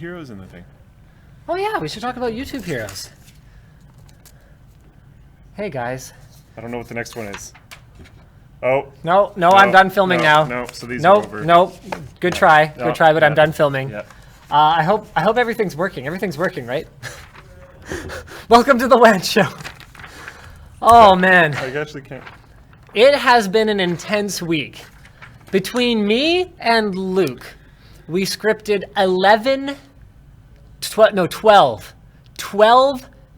heroes in the thing? Oh yeah, we should talk about YouTube heroes. Hey guys. I don't know what the next one is. Oh. No, I'm done filming now. No, so these are over. Nope. Good try, but I'm done filming. Yeah. I hope everything's working. Everything's working, right? Welcome to the WAN show. Oh man. I actually can't. It has been an intense week. Between me and Luke, we scripted 12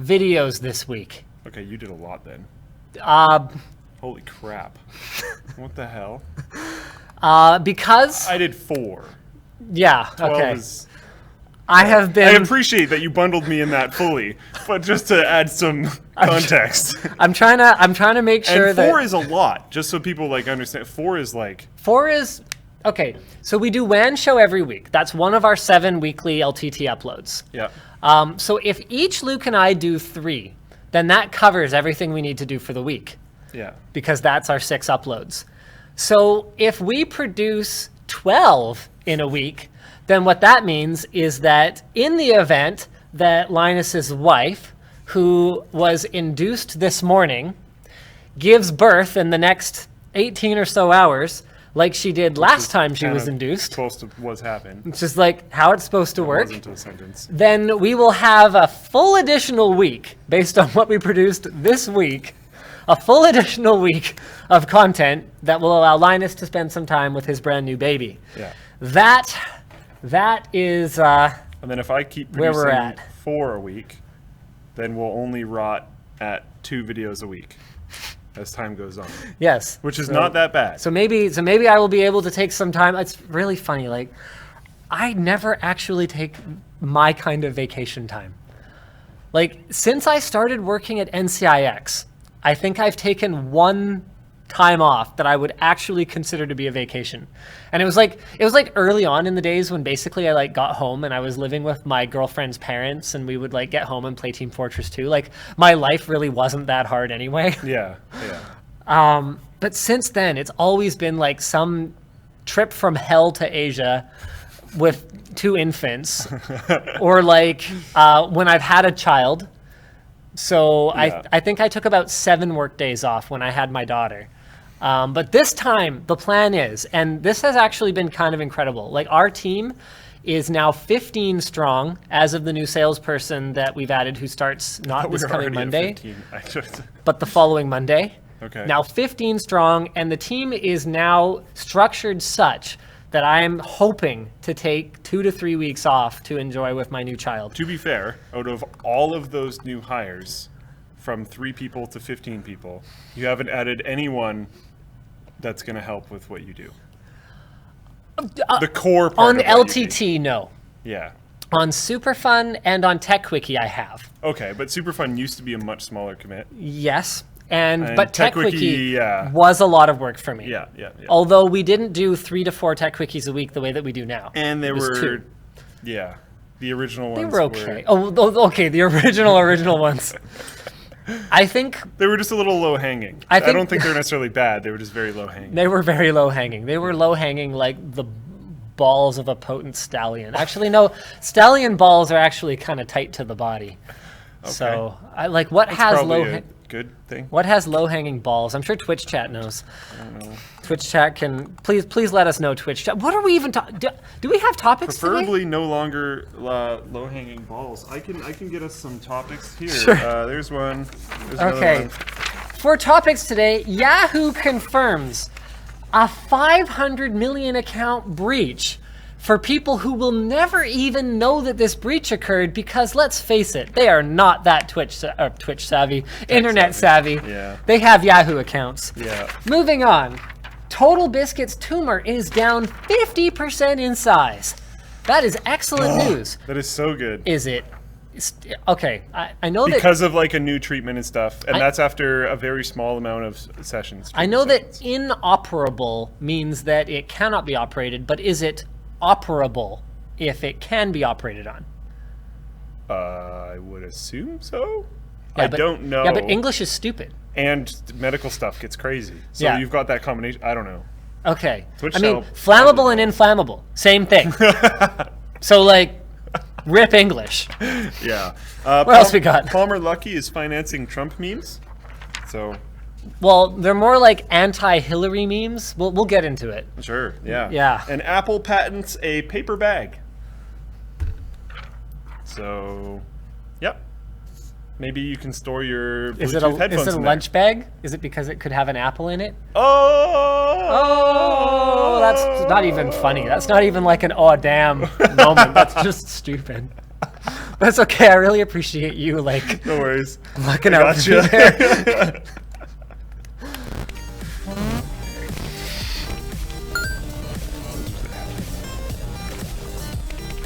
videos this week. Okay, you did a lot then. Holy crap. What the hell? Because I did 4. Yeah, 12 okay. Is, I have been... I appreciate that you bundled me in that fully, but just to add some context. I'm trying to make sure and that 4 is a lot, just so people like understand. 4 is like... 4 is... Okay, so we do WAN show every week. That's one of our 7 weekly LTT uploads. Yeah. So if each Luke and I do 3, then that covers everything we need to do for the week. Yeah. Because that's our 6 uploads. So if we produce 12 in a week, then what that means is that in the event that Linus's wife, who was induced this morning, gives birth in the next 18 or so hours, like she did last time she was induced. Supposed to was happen. It's just like how it's supposed to work. Wasn't a sentence. Then we will have a full additional week based on what we produced this week. A full additional week of content that will allow Linus to spend some time with his brand new baby. Yeah. That is and then if I keep where we're producing at. 4 a week, then we'll only rot at 2 videos a week as time goes on. Yes. Which is not that bad. So maybe I will be able to take some time. It's really funny. Like, I never actually take my kind of vacation time. Like, since I started working at NCIX, I think I've taken 1 time off that I would actually consider to be a vacation. And it was like early on in the days when basically I like got home and I was living with my girlfriend's parents and we would like get home and play Team Fortress 2. Like, my life really wasn't that hard anyway. Yeah. But since then, it's always been like some trip from hell to Asia with 2 infants, or like when I've had a child. So yeah. I think I took about 7 work days off when I had my daughter. But this time the plan is, and this has actually been kind of incredible. Like, our team is now 15 strong as of the new salesperson that we've added, who starts not this coming Monday, but the following Monday. Okay. Now 15 strong, and the team is now structured such that I'm hoping to take 2 to 3 weeks off to enjoy with my new child. To be fair, out of all of those new hires, from 3 people to 15 people, you haven't added anyone that's going to help with what you do. The core part on of what LTT, no. Yeah. On Superfun and on TechWiki, I have. Okay, but Superfun used to be a much smaller commit. Yes. But TechWiki was a lot of work for me. Yeah. Although we didn't do 3 to 4 TechWikis a week the way that we do now. And there were 2. Yeah. The original ones They were okay. Okay, the original ones. I think they were just a little low hanging. I don't think they're necessarily bad. They were just very low hanging. They were very low hanging. They were low hanging like the balls of a potent stallion. Actually, no, stallion balls are actually kind of tight to the body. Okay. So I like what That's has low. Good thing. What has low-hanging balls? I'm sure Twitch chat knows. I don't know. Twitch chat can please let us know. Twitch chat. What are we even talking? Do we have topics? Preferably today? no longer low-hanging balls. I can get us some topics here. Sure. There's one. There's okay. One. For topics today, Yahoo confirms a 500 million account breach for people who will never even know that this breach occurred, because let's face it, they are not that Twitch savvy, internet savvy. Yeah. They have Yahoo accounts. Yeah. Moving on. Total Biscuit's tumor is down 50% in size. That is excellent news. That is so good. Is it? Okay, I know that... Because of like a new treatment and stuff, and that's after a very small amount of sessions. I know that inoperable means that it cannot be operated, but is it operable if it can be operated on? I would assume so. Yeah, I don't know. Yeah, but English is stupid. And medical stuff gets crazy. So yeah. You've got that combination. I don't know. Okay. Twitch I mean, flammable and inflammable, same thing. So like, Rip English. Yeah. What else we got? Palmer Luckey is financing Trump memes. So. Well, they're more like anti-Hillary memes. We'll get into it. Sure. Yeah. Yeah. And Apple patents a paper bag. So, yep. Maybe you can store your Bluetooth headphones is it a in lunch bag? Is it because it could have an apple in it? Oh, That's not even funny. That's not even like an oh damn moment. That's just stupid. That's okay. I really appreciate you like no worries. looking out for me there.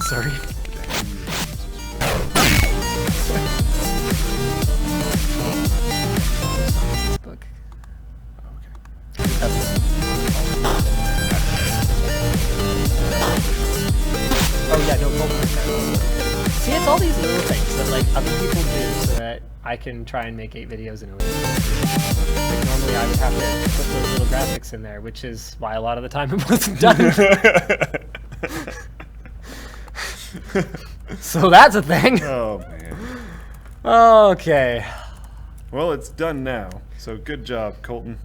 Sorry. Book. Oh yeah, no. See, it's all these little things that like other people do so that I can try and make 8 videos in a week. Like normally I would have to put those little graphics in there, which is why a lot of the time it wasn't done. So that's a thing. Oh man. Okay. Well, it's done now. So good job, Colton.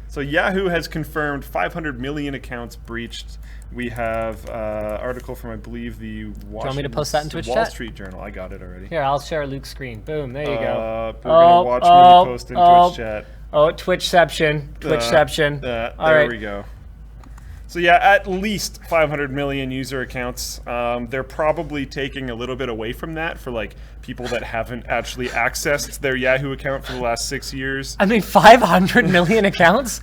So Yahoo has confirmed 500 million accounts breached. We have article from, I believe, the want me to post that in Twitch Wall chat? Street Journal. I got it already. Here, I'll share Luke's screen. Boom, there you go. We're gonna watch me post in Twitch chat. Oh, Twitchception. Twitchception. There right. we go. So yeah, at least 500 million user accounts. They're probably taking a little bit away from that for like people that haven't actually accessed their Yahoo account for the last 6 years. I mean, 500 million accounts?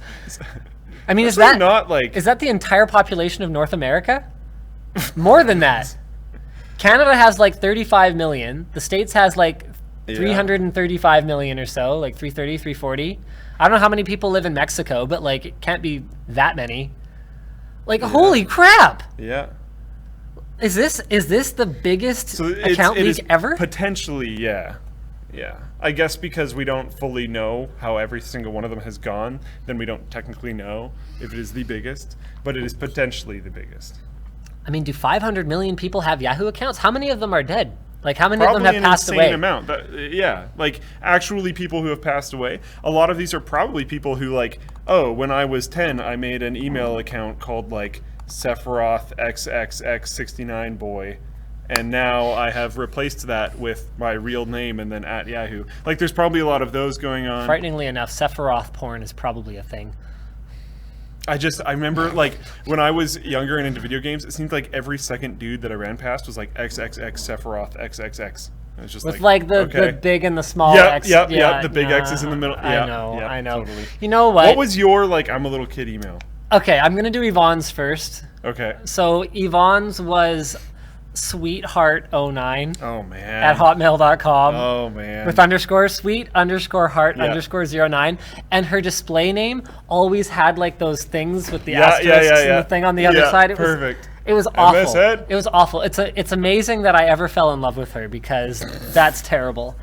I mean, is That's that not like is that the entire population of North America? More than that. Canada has like 35 million. The States has like 335 million or so, like 330, 340. I don't know how many people live in Mexico, but like it can't be that many. Like, holy crap! Yeah. Is this the biggest account leak ever? Potentially, yeah. Yeah. I guess because we don't fully know how every single one of them has gone, then we don't technically know if it is the biggest, but it is potentially the biggest. I mean, do 500 million people have Yahoo accounts? How many of them are dead? Like, how many of them Probably have passed an away? insane amount. Yeah, like actually people who have passed away. A lot of these are probably people who like, oh, when I was 10, I made an email account called like Sephiroth XXX69 boy, and now I have replaced that with my real name and then at Yahoo. Like, there's probably a lot of those going on. Frighteningly enough, Sephiroth porn is probably a thing. I remember, like, when I was younger and into video games, it seemed like every second dude that I ran past was like XXX Sephiroth XXX. It was just with like the big and the small X. Yeah, the big X is in the middle. Yeah, I know. Totally. You know what? What was your, like, I'm a little kid email? Okay, I'm going to do Yvonne's first. Okay. So Yvonne's was sweetheart09 Oh, man. at hotmail.com. Oh, man. With _sweet_heart_09. And her display name always had like those things with the asterisks and the thing on the other side. It perfect. It was awful. MS-head? It was awful. It's amazing that I ever fell in love with her because that's terrible.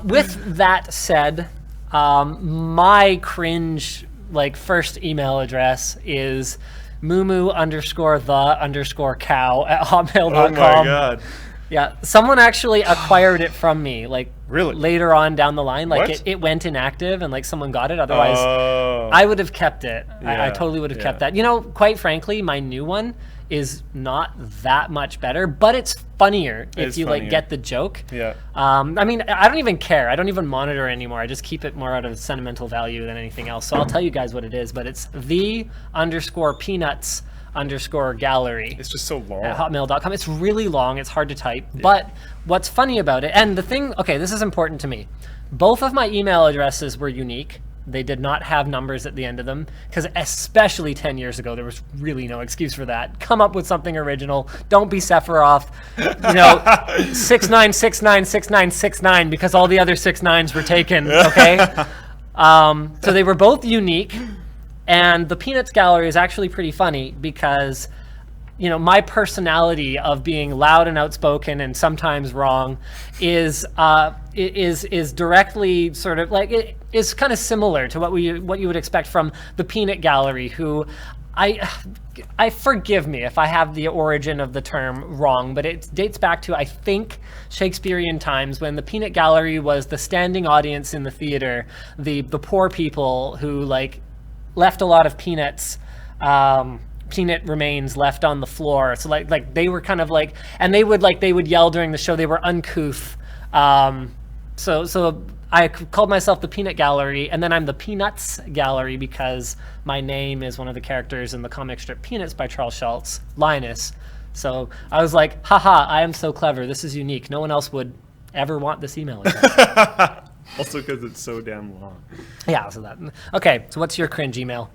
With that said, my cringe like first email address is mumu_the_cow at hotmail.com. Oh my god. Yeah, someone actually acquired it from me, like really later on down the line. Like What? it went inactive and like someone got it. Otherwise, I would have kept it. I totally would have kept that. You know, quite frankly, my new one is not that much better, but it's funnier if you like get the joke. Yeah. I mean, I don't even care. I don't even monitor it anymore. I just keep it more out of sentimental value than anything else. So I'll tell you guys what it is, but it's the_peanuts_gallery. It's just so long. At hotmail.com. It's really long. It's hard to type. But what's funny about it, and the thing, okay, this is important to me. Both of my email addresses were unique. They did not have numbers at the end of them, because especially 10 years ago, there was really no excuse for that. Come up with something original. Don't be Sephiroth. 69696969, because all the other 69s were taken, okay? So they were both unique, and the Peanuts Gallery is actually pretty funny because, you know, my personality of being loud and outspoken and sometimes wrong is directly sort of like, it is kind of similar to what you would expect from the Peanut Gallery, who I forgive me if I have the origin of the term wrong, but it dates back to, I think, Shakespearean times when the peanut gallery was the standing audience in the theater, the poor people who like left a lot of peanuts, peanut remains left on the floor. So like they were kind of like, and they would yell during the show. They were uncouth. So I called myself the Peanut Gallery, and then I'm the Peanuts Gallery because my name is one of the characters in the comic strip Peanuts by Charles Schulz, Linus. So I was like, haha, I am so clever. This is unique. No one else would ever want this email address. Also because it's so damn long. Yeah, so that. Okay, so what's your cringe email?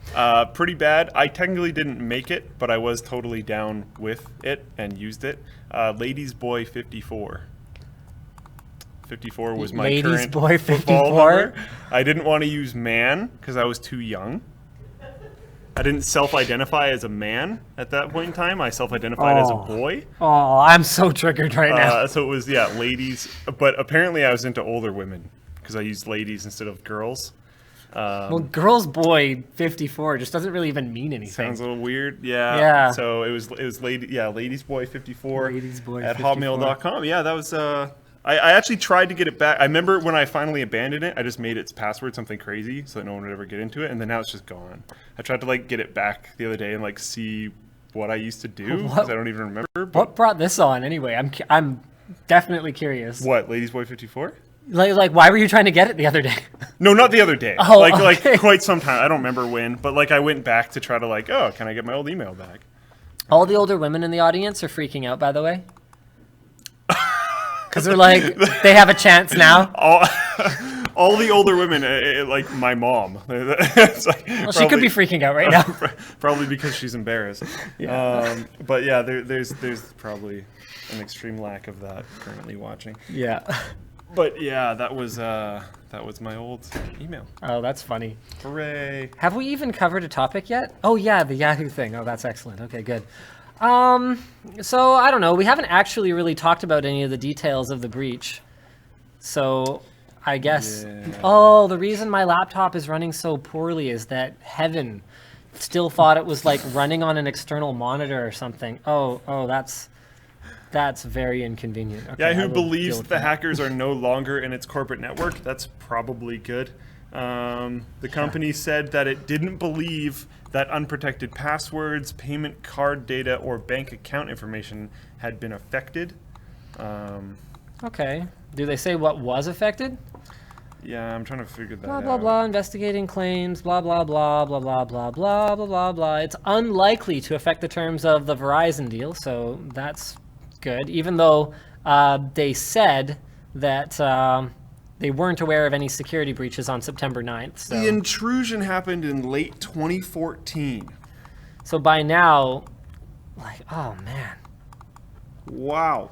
Pretty bad. I technically didn't make it, but I was totally down with it and used it. Ladies Boy 54. 54 was my Ladies current Boy football 54? number. I didn't want to use man because I was too young. I didn't self-identify as a man at that point in time. I self-identified as a boy. Oh, I'm so triggered right now. So it was, yeah, ladies. But apparently I was into older women because I used ladies instead of girls. Well, girls boy 54 just doesn't really even mean anything. Sounds a little weird. Yeah. Yeah. So it was ladies boy 54 Ladies boy at 54. hotmail.com. Yeah, that was I actually tried to get it back. I remember when I finally abandoned it, I just made its password something crazy so that no one would ever get into it, and then now it's just gone. I tried to like get it back the other day and like see what I used to do because I don't even remember. But What brought this on anyway? I'm definitely curious. what, Ladies Boy 54? Like why were you trying to get it the other day? No, not the other day. Oh, like okay. quite some time. I don't remember when, but like I went back to try to like, oh, can I get my old email back? All the older women in the audience are freaking out, by the way. Because they're like, they have a chance now. All the older women, like my mom. It's like, Well, she could be freaking out right now. Probably because she's embarrassed. Yeah. But yeah, there's probably an extreme lack of that currently watching. Yeah. But yeah, that was my old email. Oh, that's funny. Hooray! Have we even covered a topic yet? Oh yeah, the Yahoo thing. Oh, that's excellent. Okay, good. So I don't know. We haven't actually really talked about any of the details of the breach. So I guess. Yeah. Oh, the reason my laptop is running so poorly is that Heaven still thought it was like running on an external monitor or something. Oh, that's very inconvenient. Okay, Yahoo I will believes deal with the that. hackers are no longer in its corporate network. That's probably good. The company said that it didn't believe that unprotected passwords, payment card data, or bank account information had been affected. Okay. Do they say what was affected? Yeah, I'm trying to figure that Blah, out. blah, blah, investigating claims, blah, blah, blah, blah, blah, blah, blah, blah, blah, blah. It's unlikely to affect the terms of the Verizon deal, so that's good. Even though they said that they weren't aware of any security breaches on September 9th. So. The intrusion happened in late 2014. So by now, like, oh man. Wow.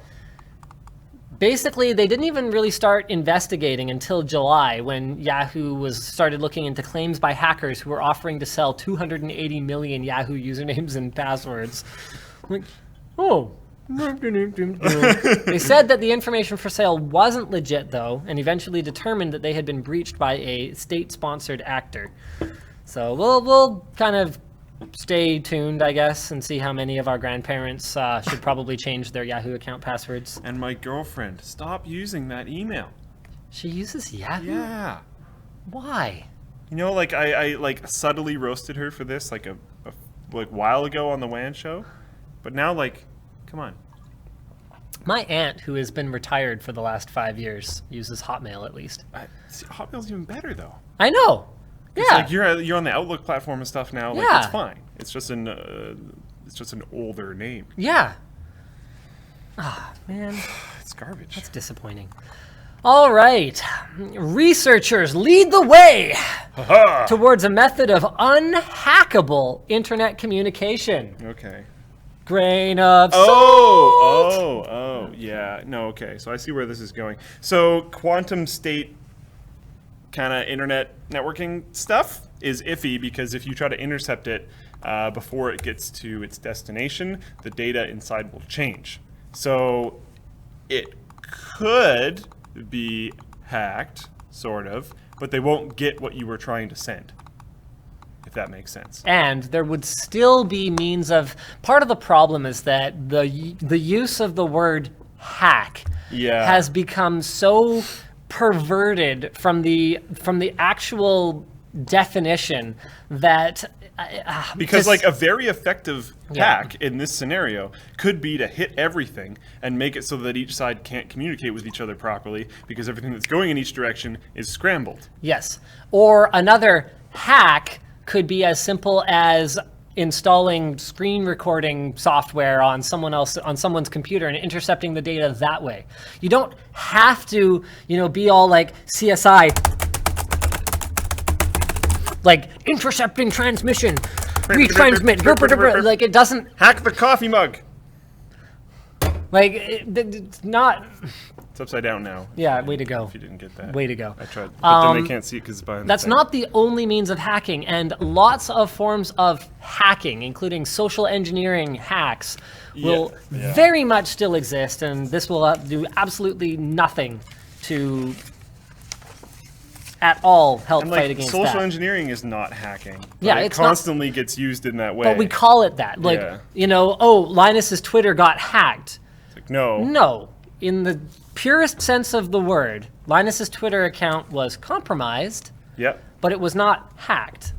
Basically, they didn't even really start investigating until July when Yahoo started looking into claims by hackers who were offering to sell 280 million Yahoo usernames and passwords. Like, oh. They said that the information for sale wasn't legit, though, and eventually determined that they had been breached by a state-sponsored actor. So we'll kind of stay tuned, I guess, and see how many of our grandparents should probably change their Yahoo account passwords. And my girlfriend, stop using that email. She uses Yahoo? Yeah. Why? You know, like I like subtly roasted her for this like a while ago on the WAN show, but now like, come on. My aunt, who has been retired for the last 5 years, uses Hotmail at least. See, Hotmail's even better though. I know. It's Yeah. like you're on the Outlook platform and stuff now. Like Yeah. it's fine. It's just an older name. Yeah. Ah, man. It's garbage. That's disappointing. All right. Researchers lead the way Ha-ha! towards a method of unhackable internet communication. Okay. Grain of salt. Oh, yeah. No, okay. So I see where this is going. So quantum state kind of internet networking stuff is iffy because if you try to intercept it before it gets to its destination, the data inside will change. So it could be hacked, sort of, but they won't get what you were trying to send, if that makes sense. And there would still be means of, part of the problem is that the use of the word hack has become so perverted from the actual definition that because like a very effective hack in this scenario could be to hit everything and make it so that each side can't communicate with each other properly because everything that's going in each direction is scrambled. Yes. Or another hack could be as simple as installing screen recording software on someone's computer and intercepting the data that way. You don't have to, be all like CSI, like intercepting transmission, retransmit, like it doesn't hack the coffee mug. Like it's not. It's upside down now. Yeah, way to go. If you didn't get that. Way to go. I tried, but then they can't see it because it's behind. That's not the only means of hacking, and lots of forms of hacking, including social engineering hacks, will very much still exist, and this will do absolutely nothing to at all help fight against that. Social engineering is not hacking. Yeah, it constantly gets used in that way. But we call it that. Like, Linus's Twitter got hacked. It's like, no. No. In the purest sense of the word, Linus's Twitter account was compromised, but it was not hacked.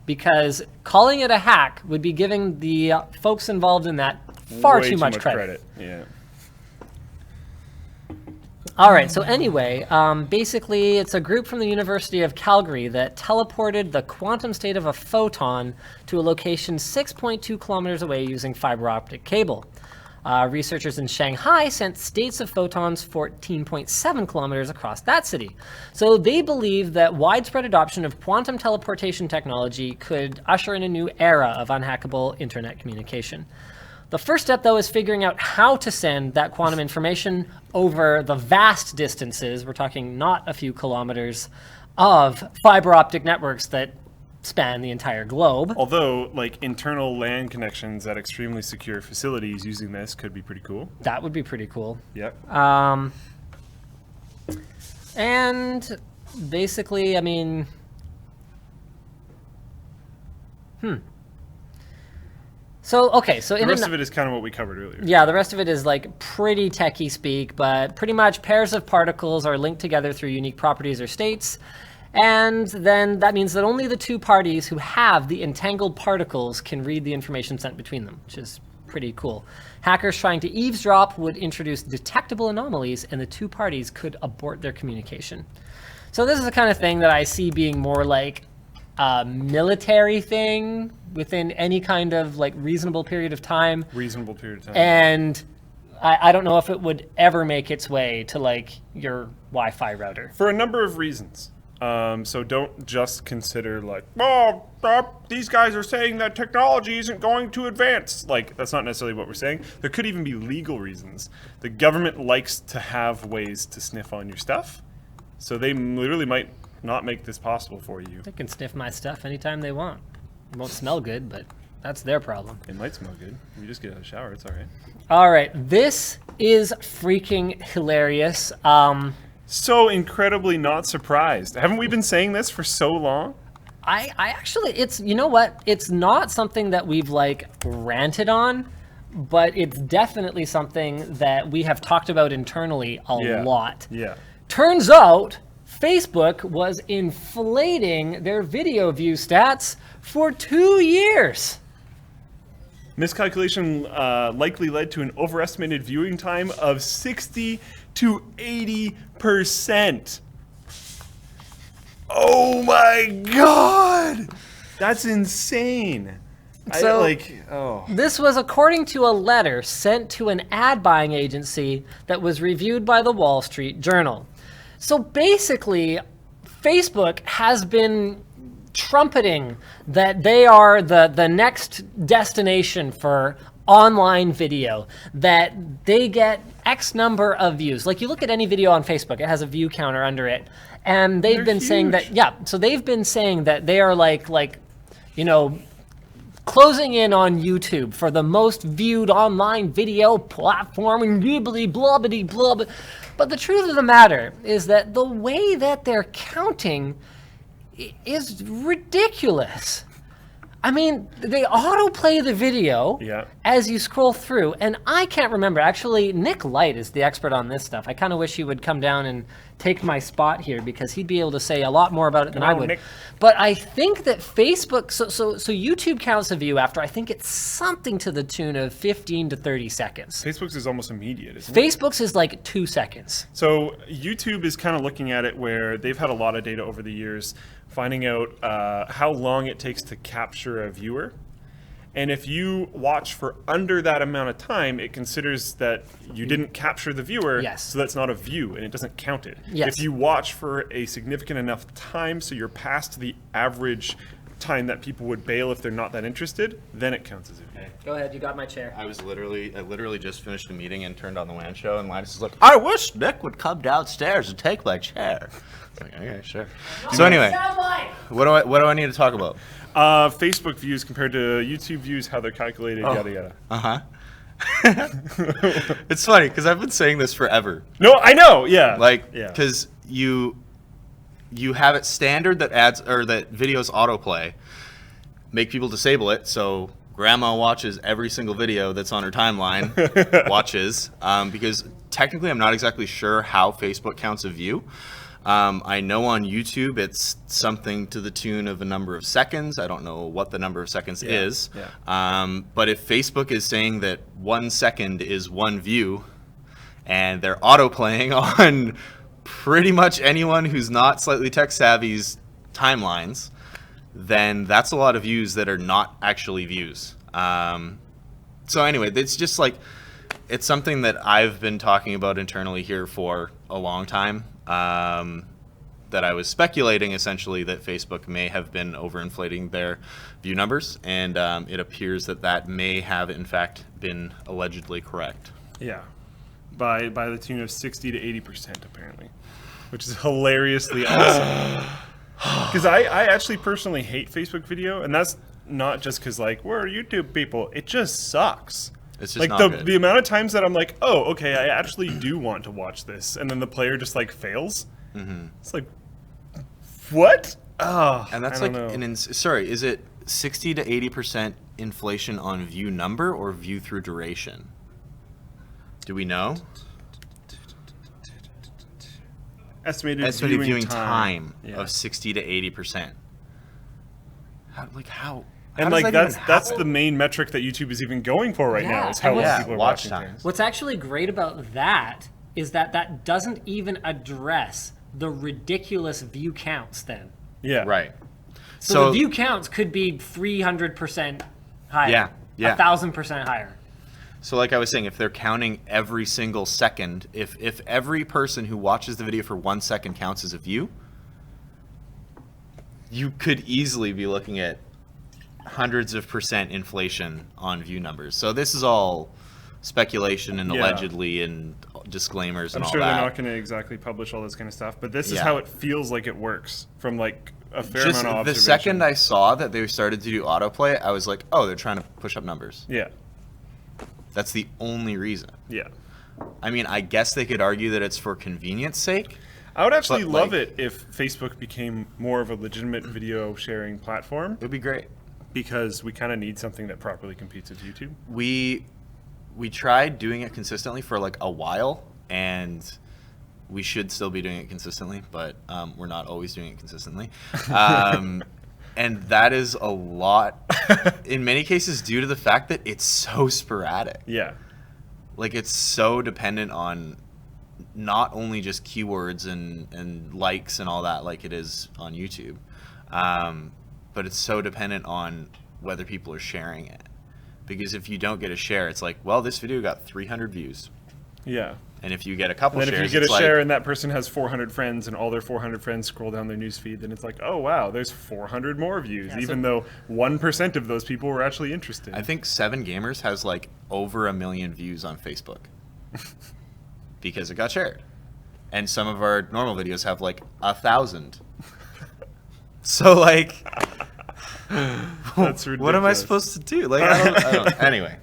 Because calling it a hack would be giving the folks involved in that far too much credit. Yeah. All right, so anyway, basically it's a group from the University of Calgary that teleported the quantum state of a photon to a location 6.2 kilometers away using fiber optic cable. Researchers in Shanghai sent states of photons 14.7 kilometers across that city. So they believe that widespread adoption of quantum teleportation technology could usher in a new era of unhackable internet communication. The first step, though, is figuring out how to send that quantum information over the vast distances, we're talking not a few kilometers, of fiber optic networks that span the entire globe. Although, like, internal LAN connections at extremely secure facilities using this could be pretty cool. That would be pretty cool. Yep. And basically, I mean... So the rest of it is kind of what we covered earlier. Yeah, the rest of it is like pretty techie speak, but pretty much pairs of particles are linked together through unique properties or states, and then that means that only the two parties who have the entangled particles can read the information sent between them, which is pretty cool. Hackers trying to eavesdrop would introduce detectable anomalies, and the two parties could abort their communication. So this is the kind of thing that I see being more like a military thing within any kind of like reasonable period of time. And I don't know if it would ever make its way to like your Wi-Fi router. For a number of reasons. So don't just consider like, these guys are saying that technology isn't going to advance. Like, that's not necessarily what we're saying. There could even be legal reasons. The government likes to have ways to sniff on your stuff. So they literally might not make this possible for you. They can sniff my stuff anytime they want. It won't smell good, but that's their problem. It might smell good. You just get out of the shower, it's all right. All right, this is freaking hilarious. So incredibly not surprised. Haven't we been saying this for so long? I actually, it's, you know what? It's not something that we've like ranted on, but it's definitely something that we have talked about internally a lot. Yeah. Turns out Facebook was inflating their video view stats for 2 years. Miscalculation likely led to an overestimated viewing time of 60 to 80%. Oh my God! That's insane. So, this was according to a letter sent to an ad buying agency that was reviewed by the Wall Street Journal. So basically, Facebook has been trumpeting that they are the next destination for online video, that they get X number of views. Like you look at any video on Facebook, it has a view counter under it. And they've been saying that, so they've been saying that they are like, you know, closing in on YouTube for the most viewed online video platform and blah, blah, blah. But the truth of the matter is that the way that they're counting is ridiculous. I mean, they autoplay the video as you scroll through, and I can't remember. Actually, Nick Light is the expert on this stuff. I kind of wish he would come down and take my spot here because he'd be able to say a lot more about it than I would. Nick. But I think that Facebook, so YouTube counts a view after, I think it's something to the tune of 15 to 30 seconds. Facebook's is almost immediate, isn't it? Facebook's is like 2 seconds. So YouTube is kind of looking at it where they've had a lot of data over the years, finding out how long it takes to capture a viewer. And if you watch for under that amount of time, it considers that you didn't capture the viewer, so that's not a view, and it doesn't count it. If you watch for a significant enough time, so you're past the average time that people would bail if they're not that interested, then it counts as a view. Go ahead, you got my chair. I literally just finished a meeting and turned on the WAN show, and Linus is like, I wish Nick would come downstairs and take my chair. It's like, okay, sure. So anyway, what do I need to talk about? Facebook views compared to YouTube views, how they're calculated, yada yada. It's funny because I've been saying this forever. No, I know. Yeah. Because you have it standard that that videos autoplay, make people disable it so grandma watches every single video that's on her timeline, because technically I'm not exactly sure how Facebook counts a view. I know on YouTube it's something to the tune of a number of seconds. I don't know what the number of seconds is. But if Facebook is saying that 1 second is 1 view, and they're auto-playing on pretty much anyone who's not slightly tech savvy's timelines, then that's a lot of views that are not actually views. So anyway, it's just like, it's something that I've been talking about internally here for a long time. That I was speculating essentially that Facebook may have been overinflating their view numbers, and it appears that may have in fact been allegedly correct. Yeah, by the tune of 60 to 80% apparently, which is hilariously awesome. Because I actually personally hate Facebook video, and that's not just because like we're YouTube people. It just sucks. It's just like not good. The amount of times that I'm like, oh, okay, I actually do want to watch this, and then the player just like fails. It's like, what? Oh, and that's like sorry, is it 60 to 80% inflation on view number or view through duration? Do we know? Estimated viewing time of 60 to 80%. How? And like that's the main metric that YouTube is even going for right now, is how long people are watching things. What's actually great about that is that doesn't even address the ridiculous view counts then. Yeah. Right. So the view counts could be 300% higher. 1,000% higher. So like I was saying, if they're counting every single second, if every person who watches the video for 1 second counts as a view, you could easily be looking at hundreds of % inflation on view numbers. So this is all speculation and allegedly and disclaimers and all that. I'm sure they're not going to exactly publish all this kind of stuff, but this is how it feels like it works from like a fair amount of observation. The second I saw that they started to do autoplay, I was like, oh, they're trying to push up numbers. Yeah. That's the only reason. Yeah. I mean, I guess they could argue that it's for convenience sake. I would actually love it if Facebook became more of a legitimate video sharing platform. It would be great. Because we kind of need something that properly competes with YouTube. We tried doing it consistently for like a while, and we should still be doing it consistently, but we're not always doing it consistently. And that is a lot, in many cases, due to the fact that it's so sporadic. Yeah. Like, it's so dependent on not only just keywords and likes and all that like it is on YouTube, but it's so dependent on whether people are sharing it. Because if you don't get a share, it's like, well, this video got 300 views. Yeah. And if you get a couple shares, if you get a share and that person has 400 friends and all their 400 friends scroll down their news feed, then it's like, oh, wow, there's 400 more views, even though 1% of those people were actually interested. I think 7 Gamers has like over 1 million views on Facebook because it got shared. And some of our normal videos have like 1,000. So like, that's ridiculous. What am I supposed to do? Like, I don't. Anyway.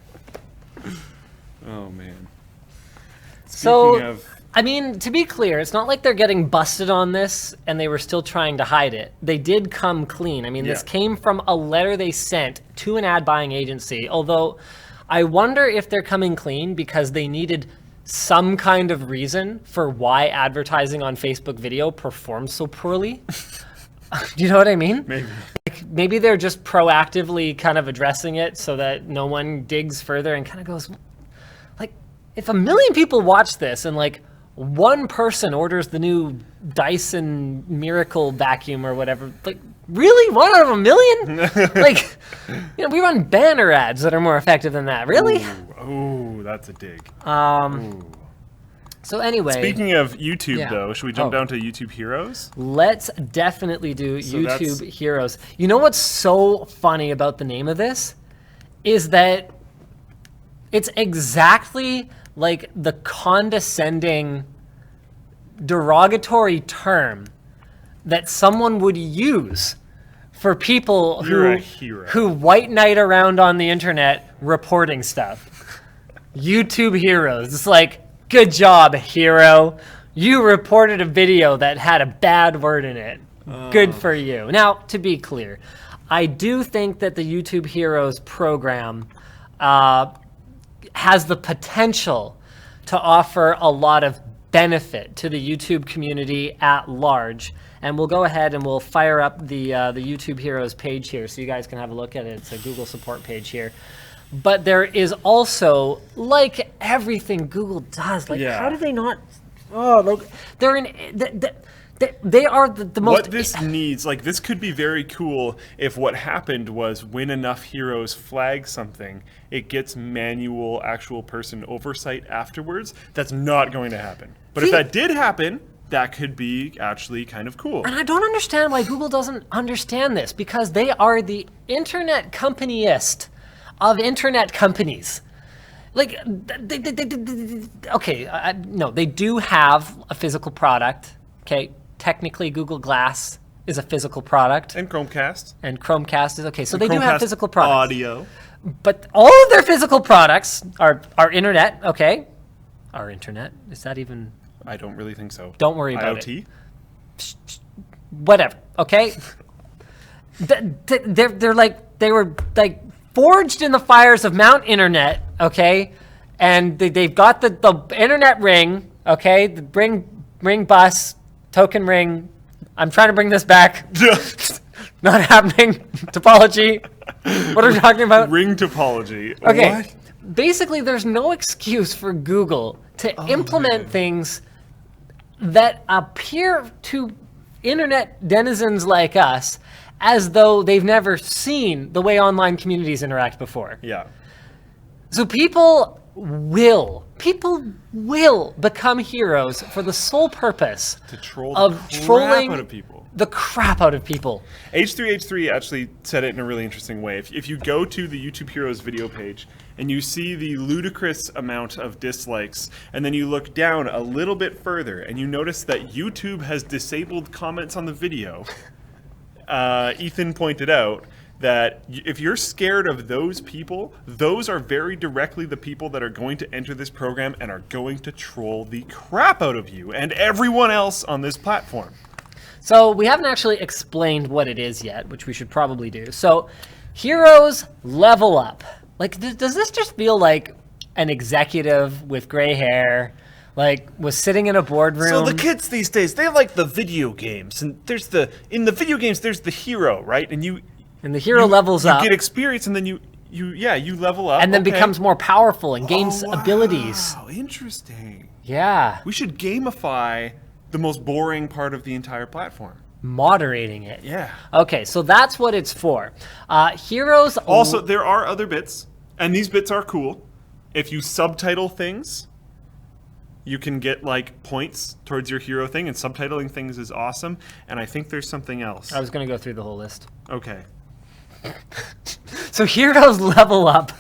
Oh man. So Speaking of I mean, to be clear, it's not like they're getting busted on this and they were still trying to hide it. They did come clean. I mean, this came from a letter they sent to an ad buying agency, although I wonder if they're coming clean because they needed some kind of reason for why advertising on Facebook video performs so poorly. Do you know what I mean? Maybe. Like, maybe they're just proactively kind of addressing it so that no one digs further and kind of goes, like, if 1 million people watch this and like one person orders the new Dyson Miracle vacuum or whatever, like, really? 1 out of 1 million? Like, you know, we run banner ads that are more effective than that. Really? Ooh, that's a dig. So anyway. Speaking of YouTube, though, should we jump down to YouTube Heroes? Let's definitely do So YouTube Heroes. You know what's so funny about the name of this? Is that it's exactly like the condescending, derogatory term that someone would use for people who white knight around on the internet reporting stuff. YouTube Heroes. It's like, good job, hero. You reported a video that had a bad word in it. Good for you. Now, to be clear, I do think that the YouTube Heroes program has the potential to offer a lot of benefit to the YouTube community at large. And we'll go ahead and we'll fire up the YouTube Heroes page here so you guys can have a look at it. It's a Google support page here. But there is also, like everything Google does, like how do they not? Oh, look, they're in. They are the most. What this needs, like, this could be very cool if what happened was when enough heroes flag something, it gets manual, actual person oversight afterwards. That's not going to happen. But if that did happen, that could be actually kind of cool. And I don't understand why Google doesn't understand this, because they are the internet companyist of internet companies. Like, no, they do have a physical product. Okay, technically Google Glass is a physical product. And Chromecast. And Chromecast is okay. So they do have physical products. Audio. But all of their physical products are internet, okay? Our internet, is that even? I don't really think so. Don't worry about it. IoT? Whatever, okay? They're like, they were like forged in the fires of Mount Internet, okay? And they've got the internet ring, okay? The ring bus, token ring. I'm trying to bring this back. Not happening. Topology. What are we talking about? Ring topology. Okay. What? Basically, there's no excuse for Google to implement things that appear to internet denizens like us as though they've never seen the way online communities interact before. Yeah. So people will become heroes for the sole purpose To troll of the trolling crap out of people. the crap out of people. H3H3 actually said it in a really interesting way. If you go to the YouTube Heroes video page and you see the ludicrous amount of dislikes, and then you look down a little bit further and you notice that YouTube has disabled comments on the video, Ethan pointed out that if you're scared of those people, those are very directly the people that are going to enter this program and are going to troll the crap out of you and everyone else on this platform. So we haven't actually explained what it is yet, which we should probably do. So Heroes Level Up. Like, does this just feel like an executive with gray hair, like, was sitting in a boardroom? So the kids these days, they like the video games, and in the video games there's the hero, right? And the hero levels up. You get experience, and then you level up, and then becomes more powerful and gains abilities. Oh, interesting. Yeah. We should gamify the most boring part of the entire platform. Moderating it. Yeah. Okay, so that's what it's for. Heroes. Also, there are other bits, and these bits are cool. If you subtitle things, you can get like points towards your hero thing, and subtitling things is awesome. And I think there's something else. I was going to go through the whole list. Okay. So heroes level up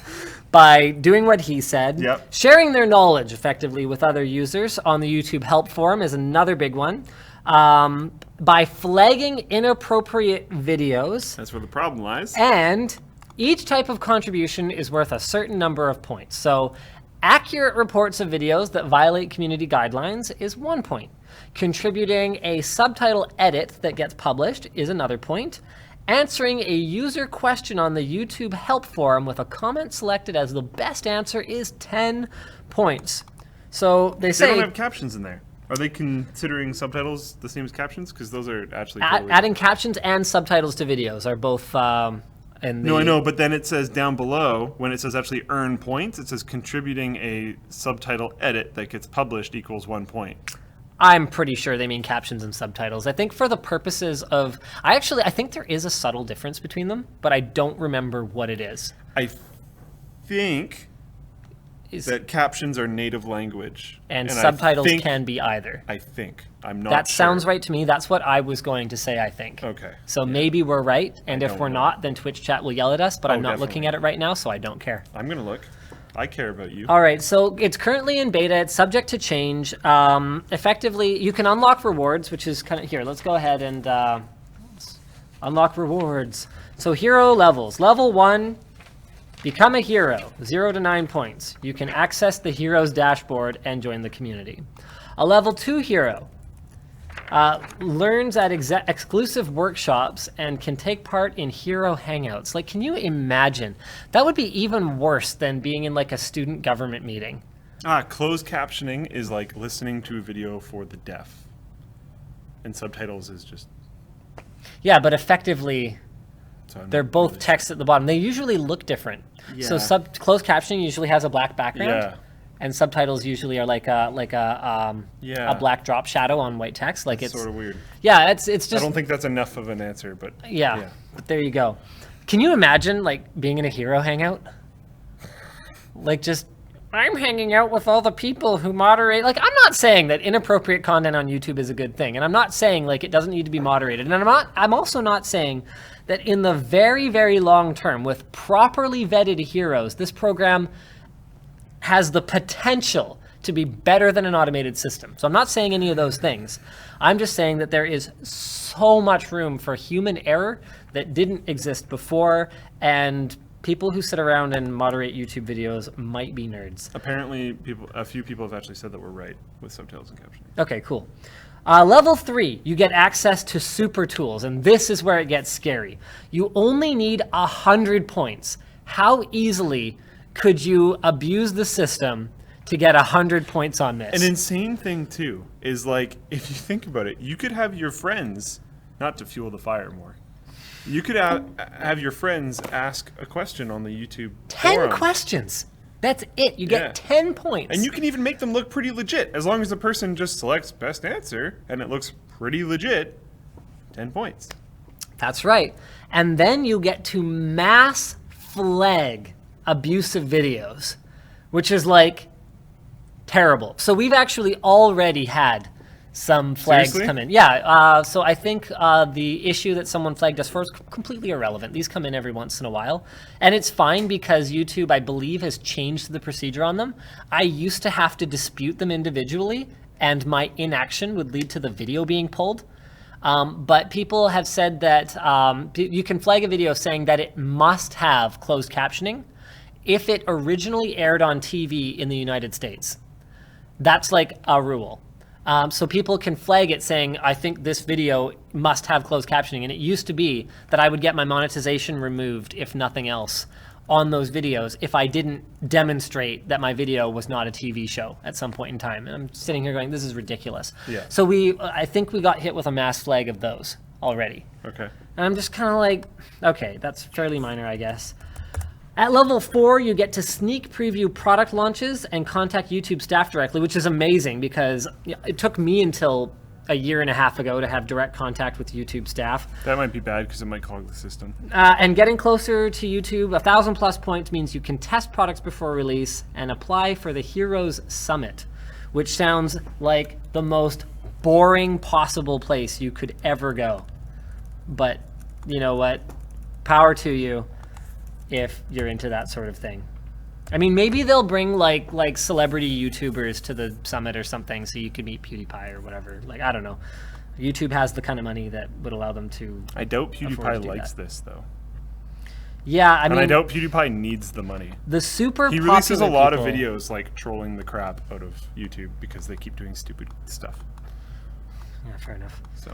by doing what he said. Yep. Sharing their knowledge effectively with other users on the YouTube help forum is another big one. By flagging inappropriate videos. That's where the problem lies. And each type of contribution is worth a certain number of points. So Accurate reports of videos that violate community guidelines is 1 point. Contributing a subtitle edit that gets published is another point. Answering a user question on the YouTube help forum with a comment selected as the best answer is 10 points. So they say... They don't have captions in there. Are they considering subtitles the same as captions? Because those are actually totally adding captions and subtitles to videos are both in the... No, I know, but then it says down below, when it says actually earn points, it says contributing a subtitle edit that gets published equals 1 point. I'm pretty sure they mean captions and subtitles. I think for the purposes of... I think there is a subtle difference between them, but I don't remember what it is. I think that captions are native language. And subtitles can be either. I think. I'm not That sure. sounds right to me. That's what I was going to say, I think. Okay. So maybe we're right, and if we're not, then Twitch chat will yell at us, but I'm not definitely. looking at it right now, so I don't care. I'm going to look. I care about you. All right, so it's currently in beta. It's subject to change. Effectively, you can unlock rewards, which is kind of... Here, let's go ahead and unlock rewards. So hero levels. Level 1, become a hero, 0 to 9 points. You can access the hero's dashboard and join the community. A level 2 hero learns at exclusive workshops and can take part in hero hangouts. Like, can you imagine? That would be even worse than being in like a student government meeting. Closed captioning is like listening to a video for the deaf. And subtitles is just... Yeah, but effectively, So they're both text at the bottom. They usually look different. Yeah. So closed captioning usually has a black background. Yeah. And subtitles usually are like a black drop shadow on white text. Like it's sort of weird. Yeah, it's just... I don't think that's enough of an answer, but Yeah, but there you go. Can you imagine like being in a hero hangout? Like just, I'm hanging out with all the people who moderate. Like, I'm not saying that inappropriate content on YouTube is a good thing, and I'm not saying like it doesn't need to be moderated. And I'm also not saying that in the very, very long term, with properly vetted heroes, this program has the potential to be better than an automated system. So I'm not saying any of those things. I'm just saying that there is so much room for human error that didn't exist before, and people who sit around and moderate YouTube videos might be nerds. apparently a few people have actually said that we're right with subtitles and captioning. Okay, cool. Level 3, you get access to super tools, and this is where it gets scary. You only need 100 points. How easily could you abuse the system to get 100 points on this? An insane thing, too, is like, if you think about it, you could have your friends, not to fuel the fire more, you could have your friends ask a question on the YouTube 10 forum. questions. That's it. You get 10 points. And you can even make them look pretty legit. As long as the person just selects best answer and it looks pretty legit, 10 points. That's right. And then you get to mass flag abusive videos, which is like terrible. So we've actually already had some flags Seriously? come in. Yeah, so I think the issue that someone flagged us for is completely irrelevant. These come in every once in a while. And it's fine because YouTube, I believe, has changed the procedure on them. I used to have to dispute them individually, and my inaction would lead to the video being pulled. But people have said that you can flag a video saying that it must have closed captioning if it originally aired on TV in the United States. That's like a rule. So people can flag it saying, I think this video must have closed captioning. And it used to be that I would get my monetization removed, if nothing else, on those videos if I didn't demonstrate that my video was not a TV show at some point in time. And I'm sitting here going, this is ridiculous. Yeah. So I think we got hit with a mass flag of those already. Okay. And I'm just kind of like, okay, that's fairly minor, I guess. At level 4, you get to sneak preview product launches and contact YouTube staff directly, which is amazing because it took me until a year and a half ago to have direct contact with YouTube staff. That might be bad because it might clog the system. And getting closer to YouTube, 1,000 plus points means you can test products before release and apply for the Heroes Summit, which sounds like the most boring possible place you could ever go. But you know what? Power to you if you're into that sort of thing. I mean, maybe they'll bring like celebrity YouTubers to the summit or something so you could meet PewDiePie or whatever. Like, I don't know. YouTube has the kind of money that would allow them to... I doubt afford to PewDiePie do likes that. this, though. Yeah, I And mean, I doubt PewDiePie needs the money. the super He releases a popular lot of people- videos like trolling the crap out of YouTube because they keep doing stupid stuff. Yeah, fair enough. So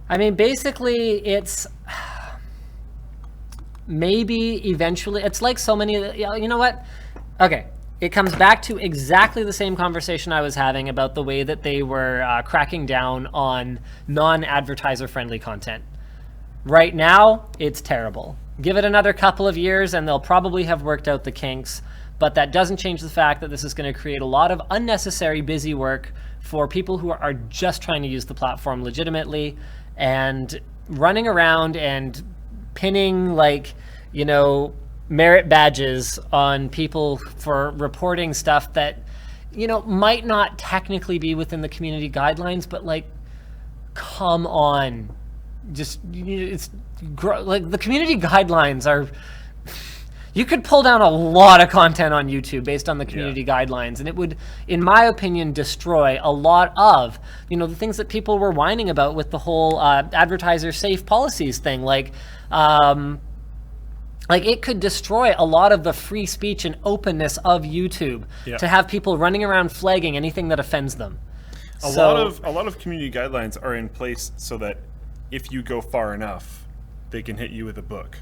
I mean, basically, it's maybe eventually. It's like so many. You know what? Okay, it comes back to exactly the same conversation I was having about the way that they were cracking down on non-advertiser friendly content. Right now, it's terrible. Give it another couple of years and they'll probably have worked out the kinks, but that doesn't change the fact that this is going to create a lot of unnecessary busy work for people who are just trying to use the platform legitimately, and running around and pinning, like, you know, merit badges on people for reporting stuff that, you know, might not technically be within the community guidelines, but like, come on. Just, it's like the community guidelines are, you could pull down a lot of content on YouTube based on the community guidelines, and it would, in my opinion, destroy a lot of, you know, the things that people were whining about with the whole advertiser safe policies thing. Like it could destroy a lot of the free speech and openness of YouTube to have people running around flagging anything that offends them. a lot of community guidelines are in place so that if you go far enough, they can hit you with a book.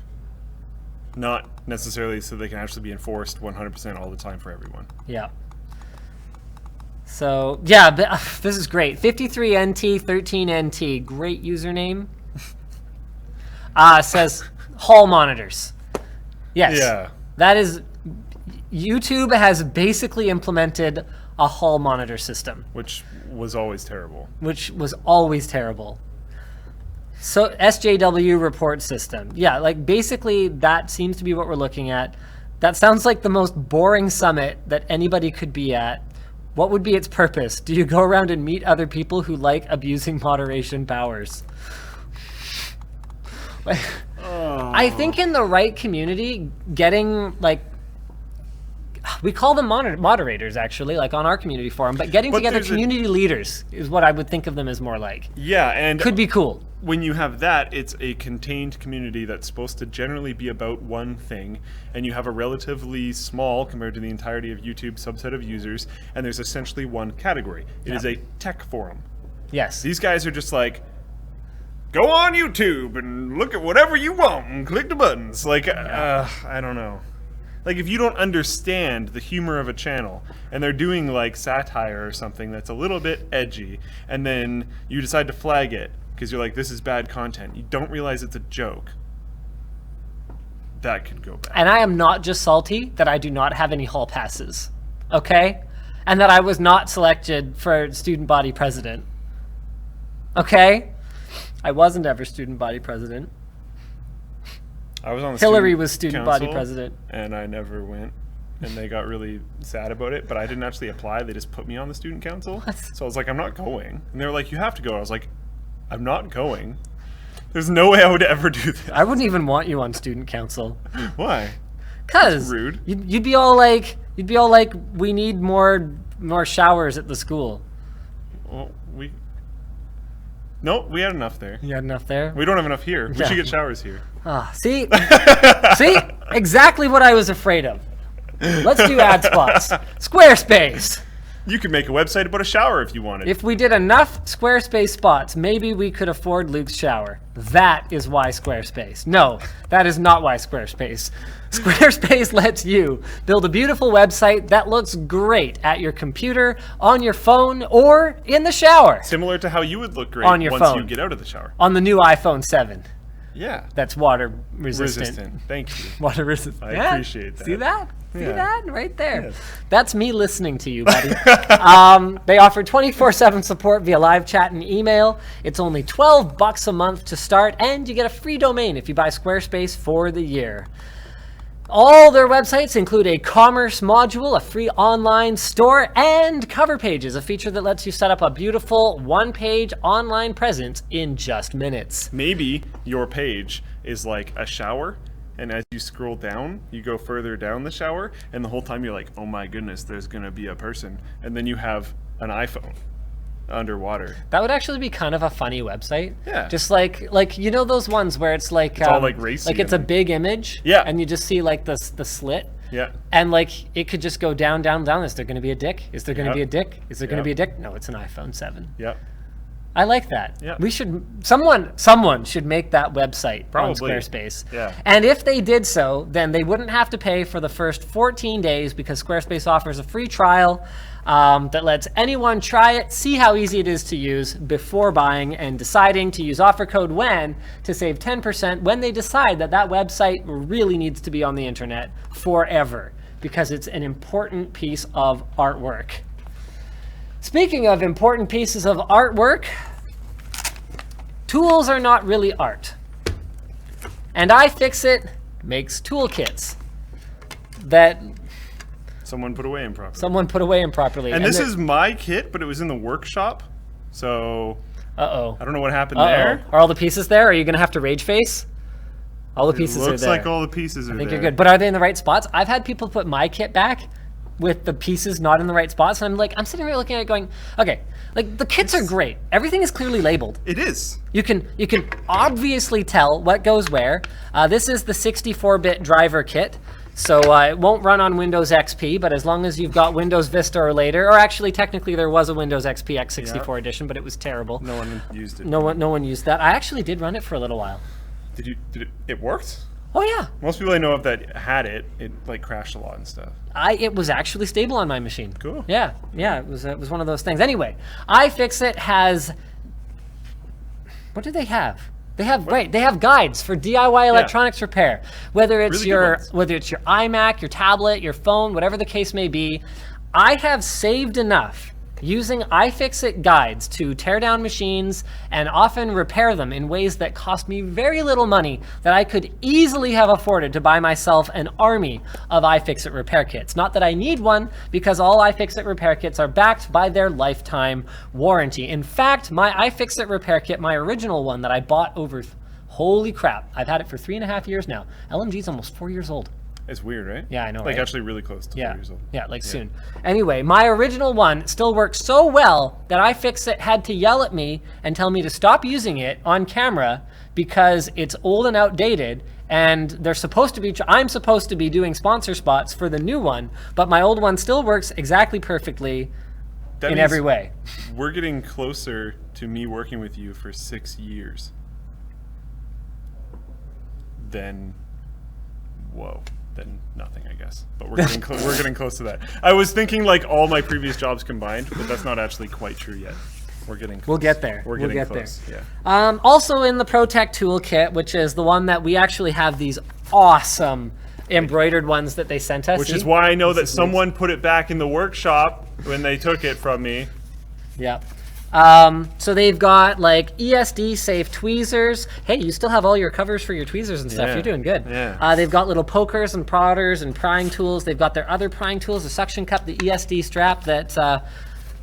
Not necessarily so they can actually be enforced 100% all the time for everyone. Yeah. So, yeah, this is great. 53NT13NT, great username. Says hall monitors. Yes. Yeah. That is, YouTube has basically implemented a hall monitor system, Which was always terrible. which was always terrible. So SJW report system. Yeah, like basically that seems to be what we're looking at. That sounds like the most boring summit that anybody could be at. What would be its purpose? Do you go around and meet other people who like abusing moderation powers? I think in the right community, getting like, we call them moderators actually, like on our community forum, but getting together community leaders is what I would think of them as more like. Yeah, and Could be cool. when you have that, it's a contained community that's supposed to generally be about one thing, and you have a relatively small, compared to the entirety of YouTube, subset of users, and there's essentially one category. It is a tech forum. Yes. These guys are just like, go on YouTube and look at whatever you want and click the buttons. Like, I don't know. Like, if you don't understand the humor of a channel, and they're doing like satire or something that's a little bit edgy, and then you decide to flag it because you're like, this is bad content, you don't realize it's a joke, that could go bad. And I am not just salty that I do not have any hall passes, okay? And that I was not selected for student body president, okay? I wasn't ever student body president. I was on the Hillary student was student body council, president. and I never went, and they got really sad about it, but I didn't actually apply. They just put me on the student council. What? So I was like, I'm not going. And they were like, you have to go. I was like, I'm not going. There's no way I would ever do this. I wouldn't even want you on student council. Why? Cause rude. You'd be all like, we need more showers at the school. Well, no, we had enough there. You had enough there? We don't have enough here. We Yeah. should get showers here. Ah, see? See? Exactly what I was afraid of. Let's do ad spots. Squarespace. You could make a website about a shower if you wanted. If we did enough Squarespace spots, maybe we could afford Luke's shower. That is why Squarespace. No, that is not why Squarespace. Squarespace lets you build a beautiful website that looks great at your computer, on your phone, or in the shower. Similar to how you would look great On your once phone. you get out of the shower. On the new iPhone 7. Yeah. That's water resistant. Thank you. Water resistant. I Yeah. appreciate that. See that? See Yeah. that? Right there. Yes. That's me listening to you, buddy. They offer 24/7 support via live chat and email. It's only $12 a month to start, and you get a free domain if you buy Squarespace for the year. All their websites include a commerce module, a free online store, and cover pages, a feature that lets you set up a beautiful one-page online presence in just minutes. Maybe your page is like a shower, and as you scroll down, you go further down the shower, and the whole time you're like, oh my goodness, there's gonna be a person. And then you have an iPhone. underwater. That would actually be kind of a funny website. Yeah. Just like you know those ones where it's like all, like, racy like it's a and- big image. Yeah. And you just see like the slit. Yeah. And like it could just go down, down, down. Is there going to be a dick? Is there going to Yep. be a dick? Is there going to Yep. be a dick? No, it's an iPhone 7. Yep. I like that. Yeah. We should someone should make that website Probably. on Squarespace. Yeah. And if they did so, then they wouldn't have to pay for the first 14 days because Squarespace offers a free trial that lets anyone try it, see how easy it is to use before buying and deciding to use offer code WAN to save 10% when they decide that that website really needs to be on the internet forever because it's an important piece of artwork. Speaking of important pieces of artwork, tools are not really art. And iFixit makes toolkits that Someone put away improperly. someone put away improperly. And this is my kit, but it was in the workshop. So Uh-oh. I don't know what happened there. Are all the pieces there? Are you going to have to rage face? All the It pieces are looks there. like all the pieces are I think there. you're good. But are they in the right spots? I've had people put my kit back with the pieces not in the right spots. And I'm sitting here looking at it going, okay, like the kits are great. Everything is clearly labeled. It is. You can obviously tell what goes where. This is the 64-bit driver kit. So it won't run on Windows XP, but as long as you've got Windows Vista or later, or actually technically there was a Windows XP x64 edition, but it was terrible. No one used it. No one used that. I actually did run it for a little while. Did it worked? Oh yeah. Most people I know of that had it like crashed a lot and stuff. It was actually stable on my machine. Cool. Yeah, it was one of those things. Anyway, iFixit has. What do they have? They have guides for DIY electronics repair. Whether it's Really good ones. your iMac, your tablet, your phone, whatever the case may be, I have saved enough using iFixit guides to tear down machines and often repair them in ways that cost me very little money that I could easily have afforded to buy myself an army of iFixit repair kits. Not that I need one, because all iFixit repair kits are backed by their lifetime warranty. In fact, my iFixit repair kit, my original one that I bought holy crap, I've had it for 3.5 years now. LMG's almost 4 years old. It's weird, right? Yeah, I know, Like right? actually really close to 4 years old. Yeah, like soon. Anyway, my original one still works so well that iFixit had to yell at me and tell me to stop using it on camera because it's old and outdated, and they're supposed to be. I'm supposed to be doing sponsor spots for the new one, but my old one still works exactly perfectly That in means every way. We're getting closer to me working with you for 6 years. Then, whoa. Then nothing, I guess. But we're getting we're getting close to that. I was thinking like all my previous jobs combined, but that's not actually quite true yet. We're getting close. We'll get there. We're We'll getting get there. close. Yeah. Also in the ProTech toolkit, which is the one that we actually have these awesome embroidered ones that they sent us. Which See? is why I know that is someone put it back in the workshop when they took it from me. Yeah. So they've got like ESD safe tweezers. Hey, you still have all your covers for your tweezers and stuff. Yeah. You're doing good. Yeah. They've got little pokers and prodders and prying tools. They've got their other prying tools, the suction cup, the ESD strap that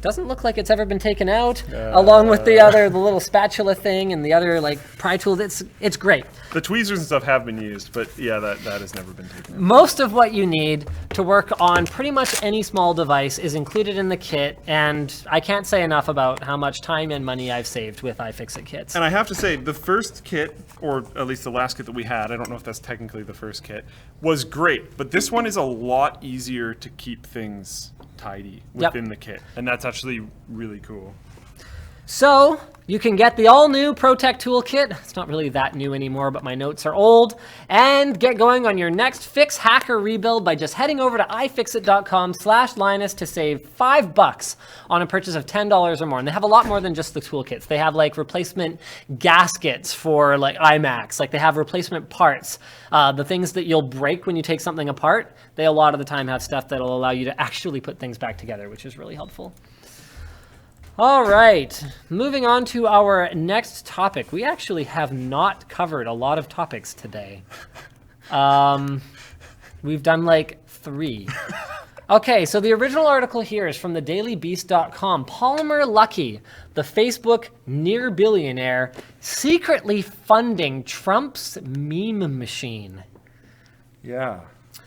doesn't look like it's ever been taken out, along with the little spatula thing and the other like pry tool. It's great. The tweezers and stuff have been used, but yeah, that has never been taken out. Most of what you need to work on pretty much any small device is included in the kit, and I can't say enough about how much time and money I've saved with iFixit kits. And I have to say, the first kit, or at least the last kit that we had, I don't know if that's technically the first kit, was great. But this one is a lot easier to keep things tidy within the kit. And that's actually really cool. So you can get the all-new ProTech Toolkit. It's not really that new anymore, but my notes are old. And get going on your next fix, hack, or rebuild by just heading over to ifixit.com/Linus to save $5 on a purchase of $10 or more. And they have a lot more than just the toolkits. They have like replacement gaskets for like iMacs. Like they have replacement parts. The things that you'll break when you take something apart, they a lot of the time have stuff that'll allow you to actually put things back together, which is really helpful. All right, moving on to our next topic. We actually have not covered a lot of topics today. We've done like 3. Okay, so the original article here is from thedailybeast.com. Polymer Luckey, the Facebook near billionaire, secretly funding Trump's meme machine. Yeah.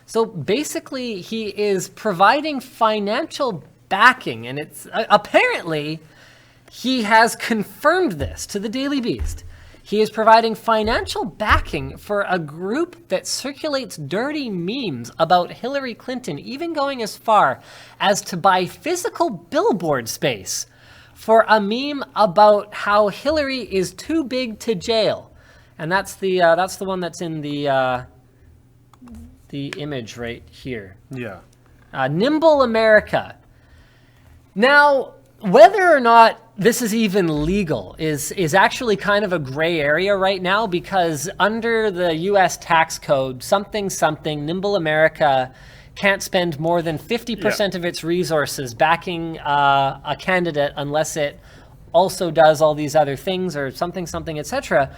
So basically, he is providing financial backing, and it's apparently he has confirmed this to the Daily Beast. He is providing financial backing for a group that circulates dirty memes about Hillary Clinton, even going as far as to buy physical billboard space for a meme about how Hillary is too big to jail. And that's the one that's in the image right here. Yeah. Nimble America. Now, whether or not this is even legal is actually kind of a gray area right now, because under the US tax code, something, Nimble America can't spend more than 50% of its resources backing a candidate unless it also does all these other things or something, etc.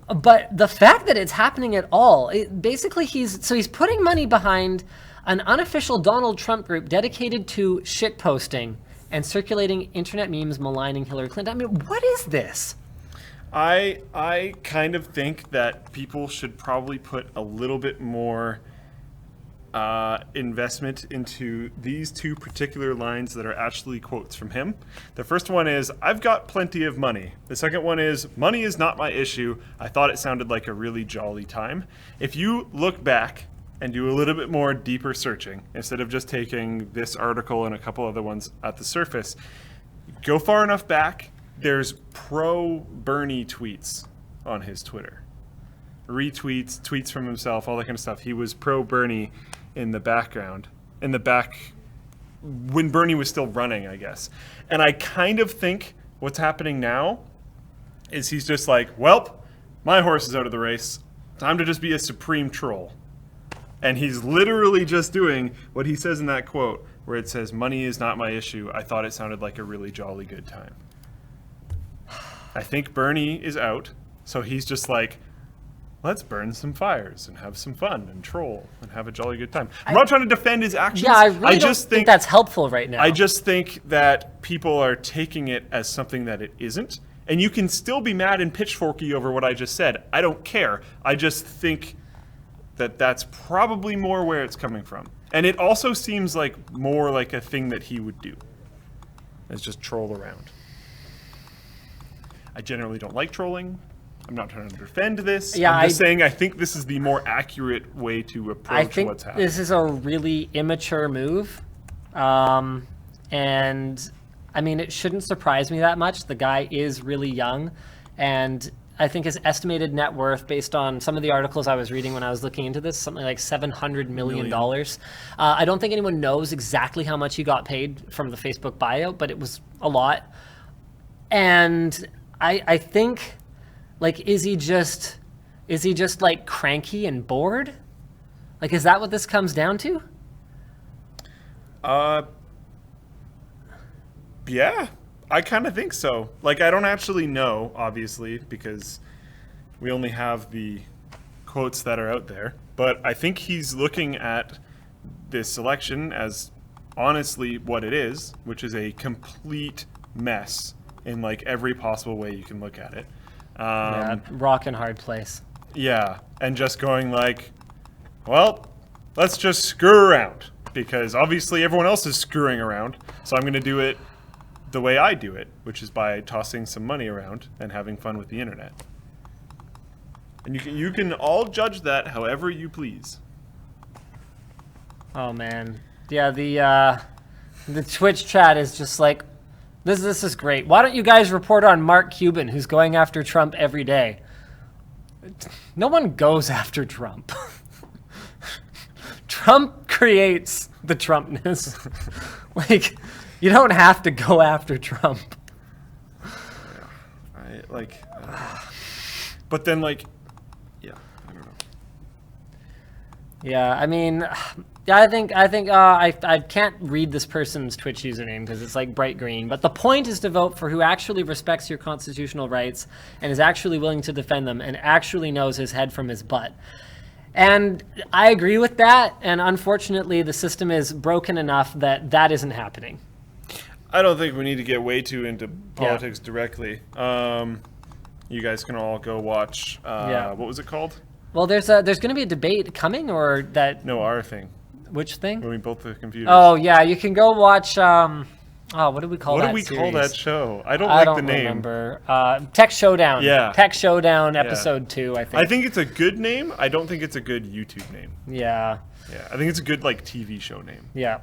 But the fact that it's happening at all, basically he's putting money behind an unofficial Donald Trump group dedicated to shitposting and circulating internet memes maligning Hillary Clinton. I mean, what is this? I kind of think that people should probably put a little bit more investment into these two particular lines that are actually quotes from him. The first one is, "I've got plenty of money." The second one is, "Money is not my issue. I thought it sounded like a really jolly time." If you look back and do a little bit more deeper searching, instead of just taking this article and a couple other ones at the surface, go far enough back, there's pro-Bernie tweets on his Twitter. Retweets, tweets from himself, all that kind of stuff. He was pro-Bernie in the background, when Bernie was still running, I guess. And I kind of think what's happening now is he's just like, "Welp, my horse is out of the race. Time to just be a supreme troll." And he's literally just doing what he says in that quote, where it says, "Money is not my issue. I thought it sounded like a really jolly good time." I think Bernie is out, so he's just like, let's burn some fires and have some fun and troll and have a jolly good time. I'm not trying to defend his actions. Yeah, I really don't just think that's helpful right now. I just think that people are taking it as something that it isn't. And you can still be mad and pitchforky over what I just said. I don't care. I just think that that's probably more where it's coming from. And it also seems like more like a thing that he would do, is just troll around. I generally don't like trolling. I'm not trying to defend this. Yeah, I'm just saying I think this is the more accurate way to approach what's happening. This is a really immature move. And I mean, it shouldn't surprise me that much. The guy is really young, and I think his estimated net worth, based on some of the articles I was reading when I was looking into this, something like $700 million. I don't think anyone knows exactly how much he got paid from the Facebook buyout, but it was a lot. And I think, like, is he just like cranky and bored? Like, is that what this comes down to? Yeah, I kind of think so. Like, I don't actually know, obviously, because we only have the quotes that are out there. But I think he's looking at this election as honestly what it is, which is a complete mess in like every possible way you can look at it. Yeah, rock and hard place. Yeah, and just going like, well, let's just screw around, because obviously everyone else is screwing around, so I'm going to do it the way I do it, which is by tossing some money around and having fun with the internet. And you can all judge that however you please. Oh man, yeah. The Twitch chat is just like, this is great. Why don't you guys report on Mark Cuban, who's going after Trump every day? No one goes after Trump. Trump creates the Trumpness. Like, you don't have to go after Trump. But then, like, yeah, I don't know. Yeah, I mean, I think I can't read this person's Twitch username because it's like bright green. But the point is to vote for who actually respects your constitutional rights and is actually willing to defend them and actually knows his head from his butt. And I agree with that. And unfortunately, the system is broken enough that that isn't happening. I don't think we need to get way too into politics directly. You guys can all go watch. What was it called? Well, there's going to be a debate coming, or that. No, our thing. Which thing? When we both the computers. Oh yeah, you can go watch. Oh, what did we call What that do we call series? that show? I don't I like don't the name. remember. Tech Showdown. Yeah. Tech Showdown episode 2, I think. I think it's a good name. I don't think it's a good YouTube name. Yeah. Yeah, I think it's a good like TV show name. Yeah.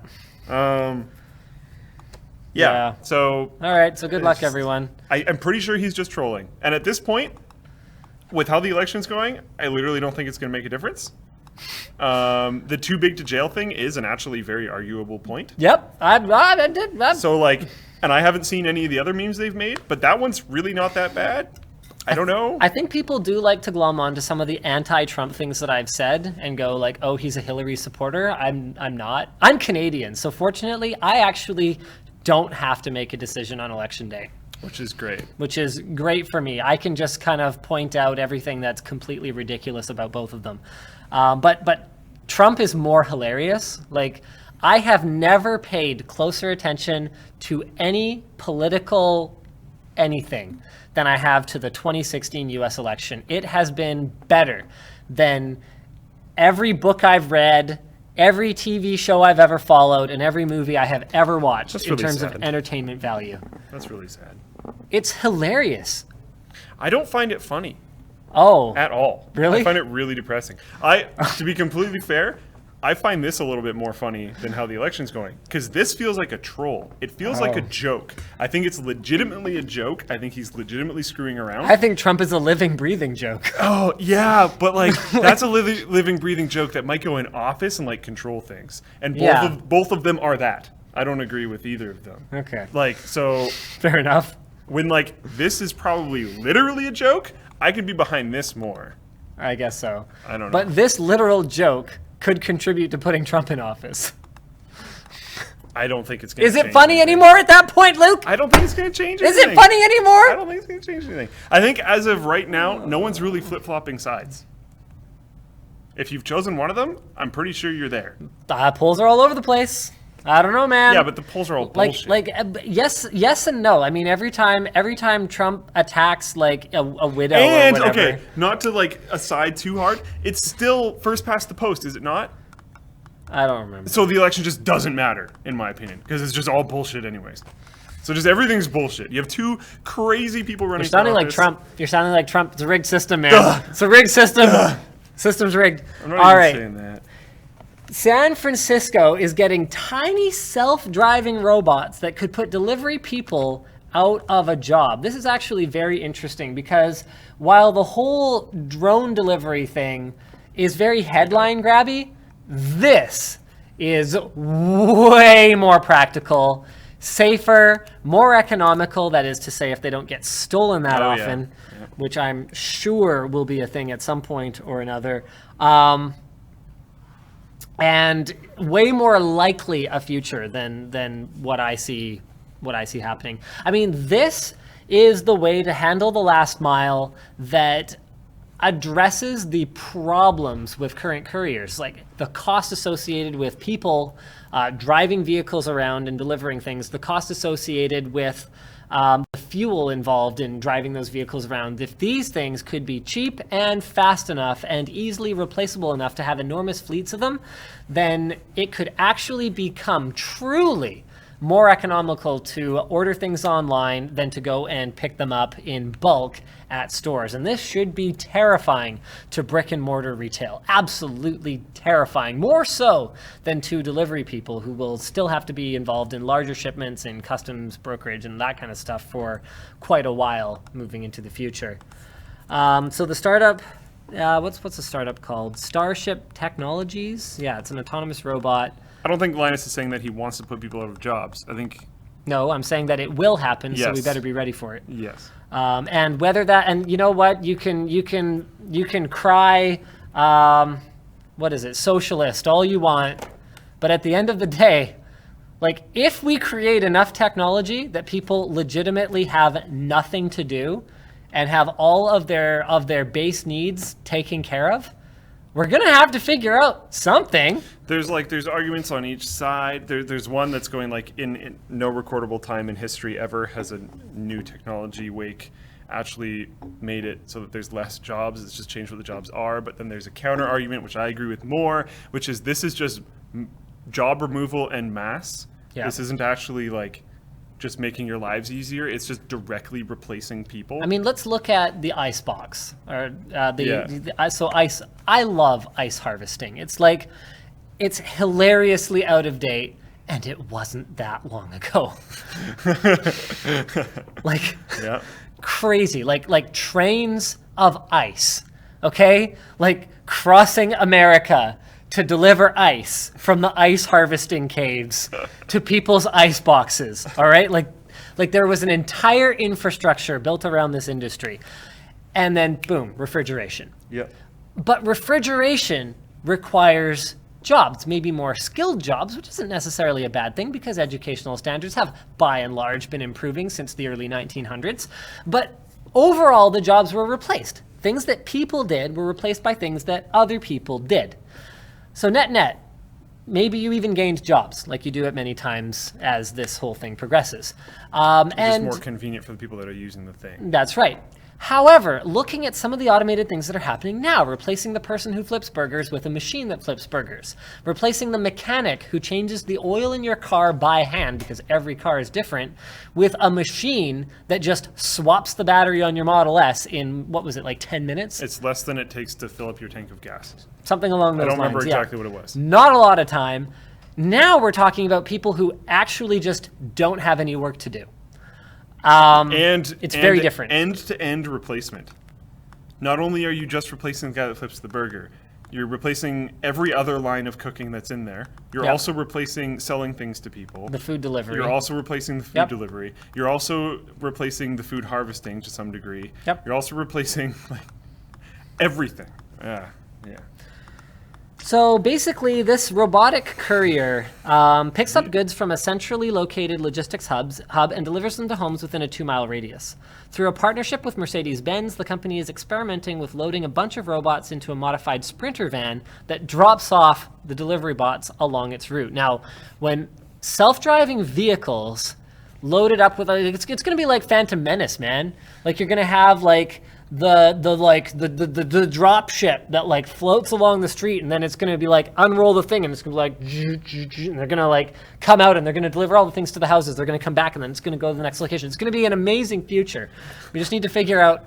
Yeah. So All right. So good luck, It's- everyone. I'm pretty sure he's just trolling. And at this point, with how the election's going, I literally don't think it's going to make a difference. The too big to jail thing is an actually very arguable point. Yep. I did. So like, and I haven't seen any of the other memes they've made, but that one's really not that bad. I don't know. I think people do like to glom onto some of the anti-Trump things that I've said and go like, "Oh, he's a Hillary supporter." I'm not. I'm Canadian, so fortunately, I actually don't have to make a decision on election day, Which is great. which is great for me. I can just kind of point out everything that's completely ridiculous about both of them. But Trump is more hilarious. Like, I have never paid closer attention to any political anything than I have to the 2016 US election. It has been better than every book I've read, every TV show I've ever followed, and every movie I have ever watched That's in really terms of sad. entertainment value. That's really sad. It's hilarious. I don't find it funny Oh, at all. Really? I find it really depressing. To be completely fair, I find this a little bit more funny than how the election's going, because this feels like a troll. It feels like a joke. I think it's legitimately a joke. I think he's legitimately screwing around. I think Trump is a living, breathing joke. Oh, yeah, but like that's a living, breathing joke that might go in office and like control things. And both of them are that. I don't agree with either of them. Okay. Like, so Fair enough. when like this is probably literally a joke, I could be behind this more. I guess so. I don't know. But this literal joke could contribute to putting Trump in office. I don't think it's going to Is change it funny anything. anymore at that point, Luke? I don't think it's going to change Is anything. it funny I anymore? don't think it's going to change anything. I think as of right now, no one's really flip-flopping sides. If you've chosen one of them, I'm pretty sure you're there. The polls are all over the place. I don't know, man. Yeah, but the polls are all bullshit. Yes and no. I mean, every time Trump attacks like a widow and or whatever. okay, not to like aside too hard, it's still first past the post, is it not? I don't remember. So the election just doesn't matter, in my opinion, because it's just all bullshit anyways. So just everything's bullshit. You have two crazy people running. You're sounding for like office. Trump. You're sounding like Trump. It's a rigged system, man. It's a rigged system. System's rigged. I'm not All even right. saying that. San Francisco is getting tiny self-driving robots that could put delivery people out of a job. This is actually very interesting because while the whole drone delivery thing is very headline grabby, this is way more practical, safer, more economical. That is to say, if they don't get stolen that Oh, yeah. often, Yeah. which I'm sure will be a thing at some point or another. And way more likely a future than what I see happening. I mean, this is the way to handle the last mile that addresses the problems with current couriers, like the cost associated with people driving vehicles around and delivering things, the cost associated with the fuel involved in driving those vehicles around. If these things could be cheap and fast enough and easily replaceable enough to have enormous fleets of them, then it could actually become truly more economical to order things online than to go and pick them up in bulk at stores. And this should be terrifying to brick and mortar retail. Absolutely terrifying. More so than to delivery people who will still have to be involved in larger shipments and customs brokerage and that kind of stuff for quite a while moving into the future. So the startup, what's the startup called? Starship Technologies? Yeah, it's an autonomous robot. I don't think Linus is saying that he wants to put people out of jobs. I think No, I'm saying that it will happen, so we Yes. better be ready for it. yes. And whether that, and you know what, you can cry, what is it, socialist, all you want, but at the end of the day, like if we create enough technology that people legitimately have nothing to do and have all of their base needs taken care of, we're gonna have to figure out something. There's arguments on each side. There's one that's going like in no recordable time in history ever has a new technology wake actually made it so that there's less jobs. It's just changed what the jobs are. But then there's a counter argument, which I agree with more, which is this is just job removal en masse. Yeah. This isn't actually like just making your lives easier. It's just directly replacing people. I mean, let's look at the Icebox. Or Yeah. so ice. I love ice harvesting. It's like, it's hilariously out of date, and it wasn't that long ago. Like, Yeah. crazy. Like trains of ice. Okay, like crossing America to deliver ice from the ice harvesting caves to people's ice boxes. All right, like there was an entire infrastructure built around this industry, and then boom, refrigeration. Yep. But refrigeration requires jobs, maybe more skilled jobs, which isn't necessarily a bad thing because educational standards have by and large been improving since the early 1900s. But overall, the jobs were replaced. Things that people did were replaced by things that other people did. So net, maybe you even gained jobs, like you do it many times as this whole thing progresses. It's And just more convenient for the people that are using the thing. that's right. However, looking at some of the automated things that are happening now, replacing the person who flips burgers with a machine that flips burgers, replacing the mechanic who changes the oil in your car by hand, because every car is different, with a machine that just swaps the battery on your Model S in, what was it, like 10 minutes? It's less than it takes to fill up your tank of gas. Something along I those don't lines. remember yeah. exactly what it was. Not a lot of time. Now we're talking about people who actually just don't have any work to do. And it's very different. End-to-end replacement. Not only are you just replacing the guy that flips the burger, you're replacing every other line of cooking that's in there. You're Yep. also replacing selling things to people. The food delivery. You're also replacing the food Yep. delivery. You're also replacing the food harvesting to some degree. Yep. You're also replacing like everything. Yeah. So basically, this robotic courier picks up goods from a centrally located logistics hub and delivers them to homes within a 2-mile radius. Through a partnership with Mercedes-Benz, the company is experimenting with loading a bunch of robots into a modified Sprinter van that drops off the delivery bots along its route. Now, when self-driving vehicles loaded up with, it's going to be like Phantom Menace, man. Like, you're going to have like the drop ship that like floats along the street, and then it's going to be like unroll the thing, and it's going to be like, and they're going to like come out and they're going to deliver all the things to the houses. They're going to come back, and then it's going to go to the next location. It's going to be an amazing future. We just need to figure out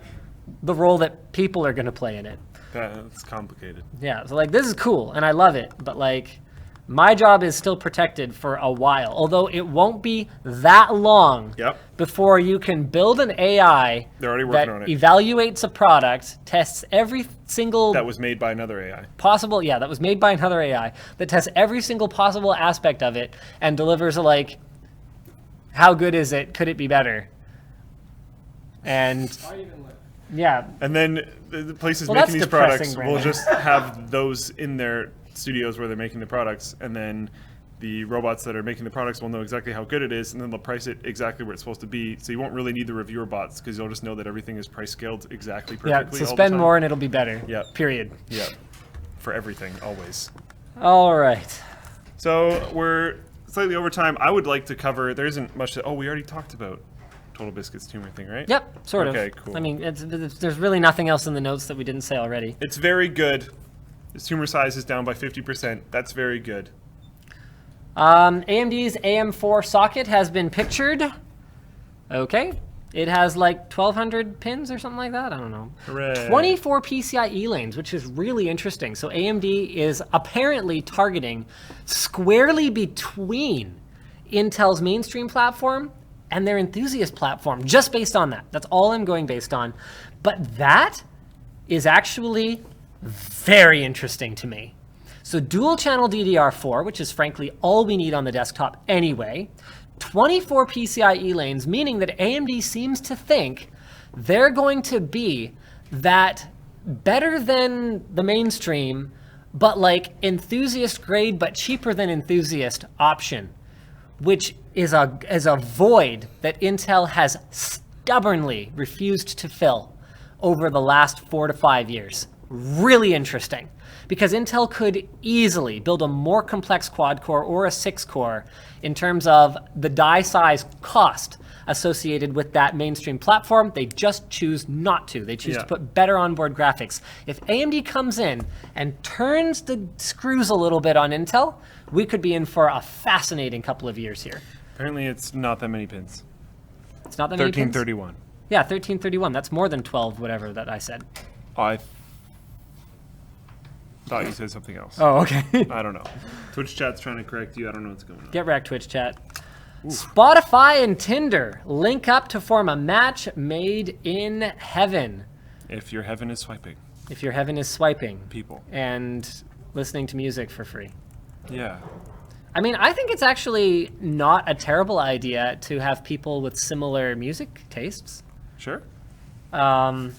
the role that people are going to play in it. That's complicated. Yeah, so like this is cool and I love it, but like my job is still protected for a while, although it won't be that long Yep. before you can build an AI They're already that working on it. evaluates a product, tests every single That was made by another AI. possible, that was made by another AI, that tests every single possible aspect of it and delivers a like, how good is it? Could it be better? And yeah, And then the places Well, making that's these products depressing, will Brandon. just have those in their studios where they're making the products, and then the robots that are making the products will know exactly how good it is, and then they'll price it exactly where it's supposed to be. So you won't really need the reviewer bots because you'll just know that everything is price scaled exactly perfectly. so all the spend time. more and it'll be better. Yep. Period. Yeah, for everything, always. All right. So we're slightly over time. I would like to cover. There isn't much. We already talked about Total Biscuit's tumor thing, right? Yep, sort of. Okay, cool. I mean, there's really nothing else in the notes that we didn't say already. It's very good. Its tumor size is down by 50%. That's very good. AMD's AM4 socket has been pictured. Okay. It has like 1,200 pins or something like that. I don't know. Hooray. 24 PCIe lanes, which is really interesting. So AMD is apparently targeting squarely between Intel's mainstream platform and their enthusiast platform, just based on that. That's all I'm going based on. But that is actually very interesting to me. So dual channel DDR4, which is frankly all we need on the desktop anyway, 24 PCIe lanes, meaning that AMD seems to think they're going to be that better than the mainstream, but like enthusiast grade, but cheaper than enthusiast option, which is a void that Intel has stubbornly refused to fill over the last 4 to 5 years. Really interesting, because Intel could easily build a more complex quad-core or a 6-core in terms of the die size cost associated with that mainstream platform. They just choose not to. They choose to put better onboard graphics. If AMD comes in and turns the screws a little bit on Intel, we could be in for a fascinating couple of years here. Apparently, it's not that many pins. It's not that many pins? 1331. Yeah, 1331. That's more than 12, whatever that I said. I thought you said something else. Oh, okay. I don't know. Twitch chat's trying to correct you. I don't know what's going on. Get wrecked, Twitch chat. Spotify and Tinder link up to form a match made in heaven. If your heaven is swiping. If your heaven is swiping. People. And listening to music for free. Yeah. I mean, I think it's actually not a terrible idea to have people with similar music tastes. Sure. Yeah,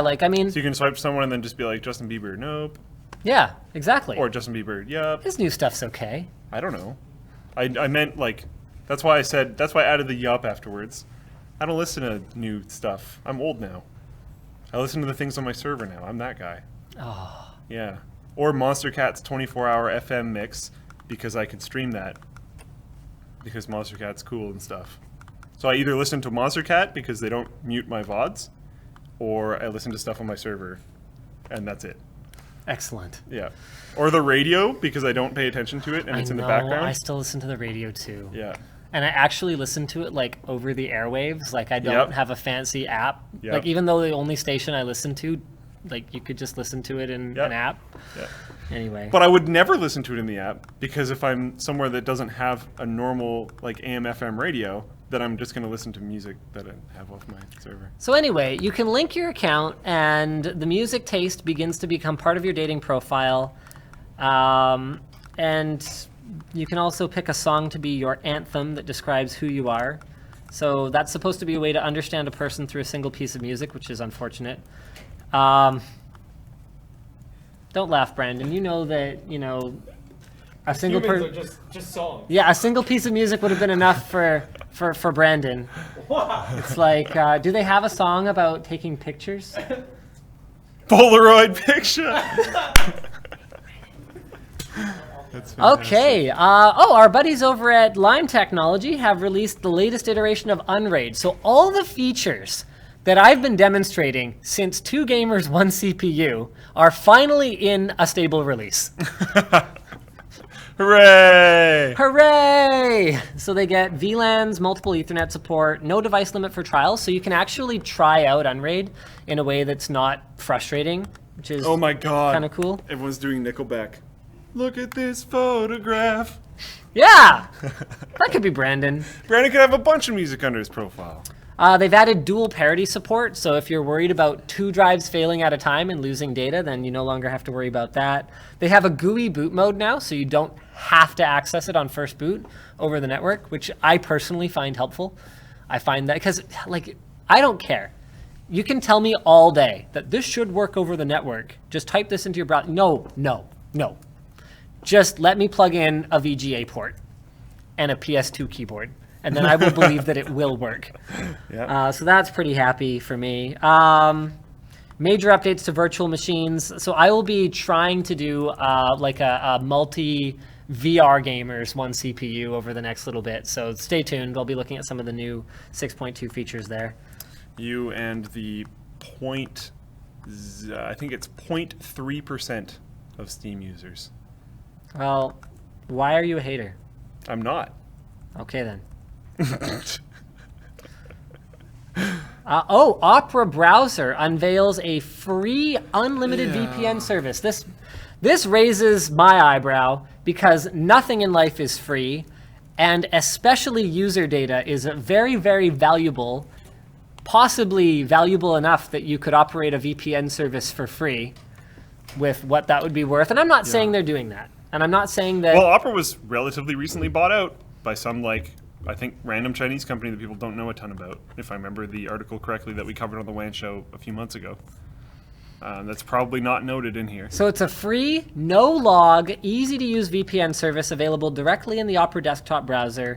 like, I mean... So you can swipe someone and then just be like, Justin Bieber, nope. Yeah, exactly. Or Justin Bieber, yep. His new stuff's okay. I don't know. I meant, like, that's why I added the yup afterwards. I don't listen to new stuff. I'm old now. I listen to the things on my server now. I'm that guy. Oh. Yeah. Or Monster Cat's 24-hour FM mix, because I could stream that. Because Monster Cat's cool and stuff. So I either listen to Monster Cat because they don't mute my VODs, or I listen to stuff on my server, and that's it. Excellent. Yeah. Or the radio, because I don't pay attention to it, and it's in the background. I still listen to the radio, too. Yeah. And I actually listen to it, like, over the airwaves. Like, I don't have a fancy app. Yep. Like, even though the only station I listen to, like, you could just listen to it in an app. Yeah. Anyway. But I would never listen to it in the app, because if I'm somewhere that doesn't have a normal, like, AM/FM radio, then I'm just going to listen to music that I have off my server. So anyway, you can link your account, and the music taste begins to become part of your dating profile. And you can also pick a song to be your anthem that describes who you are. So that's supposed to be a way to understand a person through a single piece of music, which is unfortunate. Don't laugh, Brandon. You know that, a single person. Just songs. Yeah, a single piece of music would have been enough for Brandon. Wow. It's like, do they have a song about taking pictures? Polaroid picture! That's fantastic. Okay. Our buddies over at Lime Technology have released the latest iteration of UnRAID. So all the features that I've been demonstrating since 2 gamers, 1 CPU are finally in a stable release. Hooray! Hooray! So they get VLANs, multiple Ethernet support, no device limit for trials, so you can actually try out UnRAID in a way that's not frustrating, which is Oh my god. kind of cool. Everyone's doing Nickelback. Look at this photograph. Yeah! That could be Brandon. Brandon could have a bunch of music under his profile. They've added dual parity support, so if you're worried about 2 drives failing at a time and losing data, then you no longer have to worry about that. They have a GUI boot mode now, so you don't have to access it on first boot over the network, which I personally find helpful. I find that, because, like, I don't care. You can tell me all day that this should work over the network. Just type this into your browser. No. Just let me plug in a VGA port and a PS2 keyboard, and then I will believe that it will work. Yeah. So that's pretty happy for me. Major updates to virtual machines. So I will be trying to do like a multi VR gamers 1 CPU over the next little bit. So stay tuned. I'll be looking at some of the new 6.2 features there. You and the I think it's 0.3% of Steam users. Well, why are you a hater? I'm not. Okay then. Opera browser unveils a free unlimited VPN service. This raises my eyebrow because nothing in life is free, and especially user data is very, very valuable, possibly valuable enough that you could operate a VPN service for free with what that would be worth. And I'm not saying they're doing that. And I'm not saying that... Well, Opera was relatively recently bought out by some, like, I think, random Chinese company that people don't know a ton about, if I remember the article correctly that we covered on the WAN show a few months ago. That's probably not noted in here. So it's a free, no-log, easy-to-use VPN service available directly in the Opera desktop browser.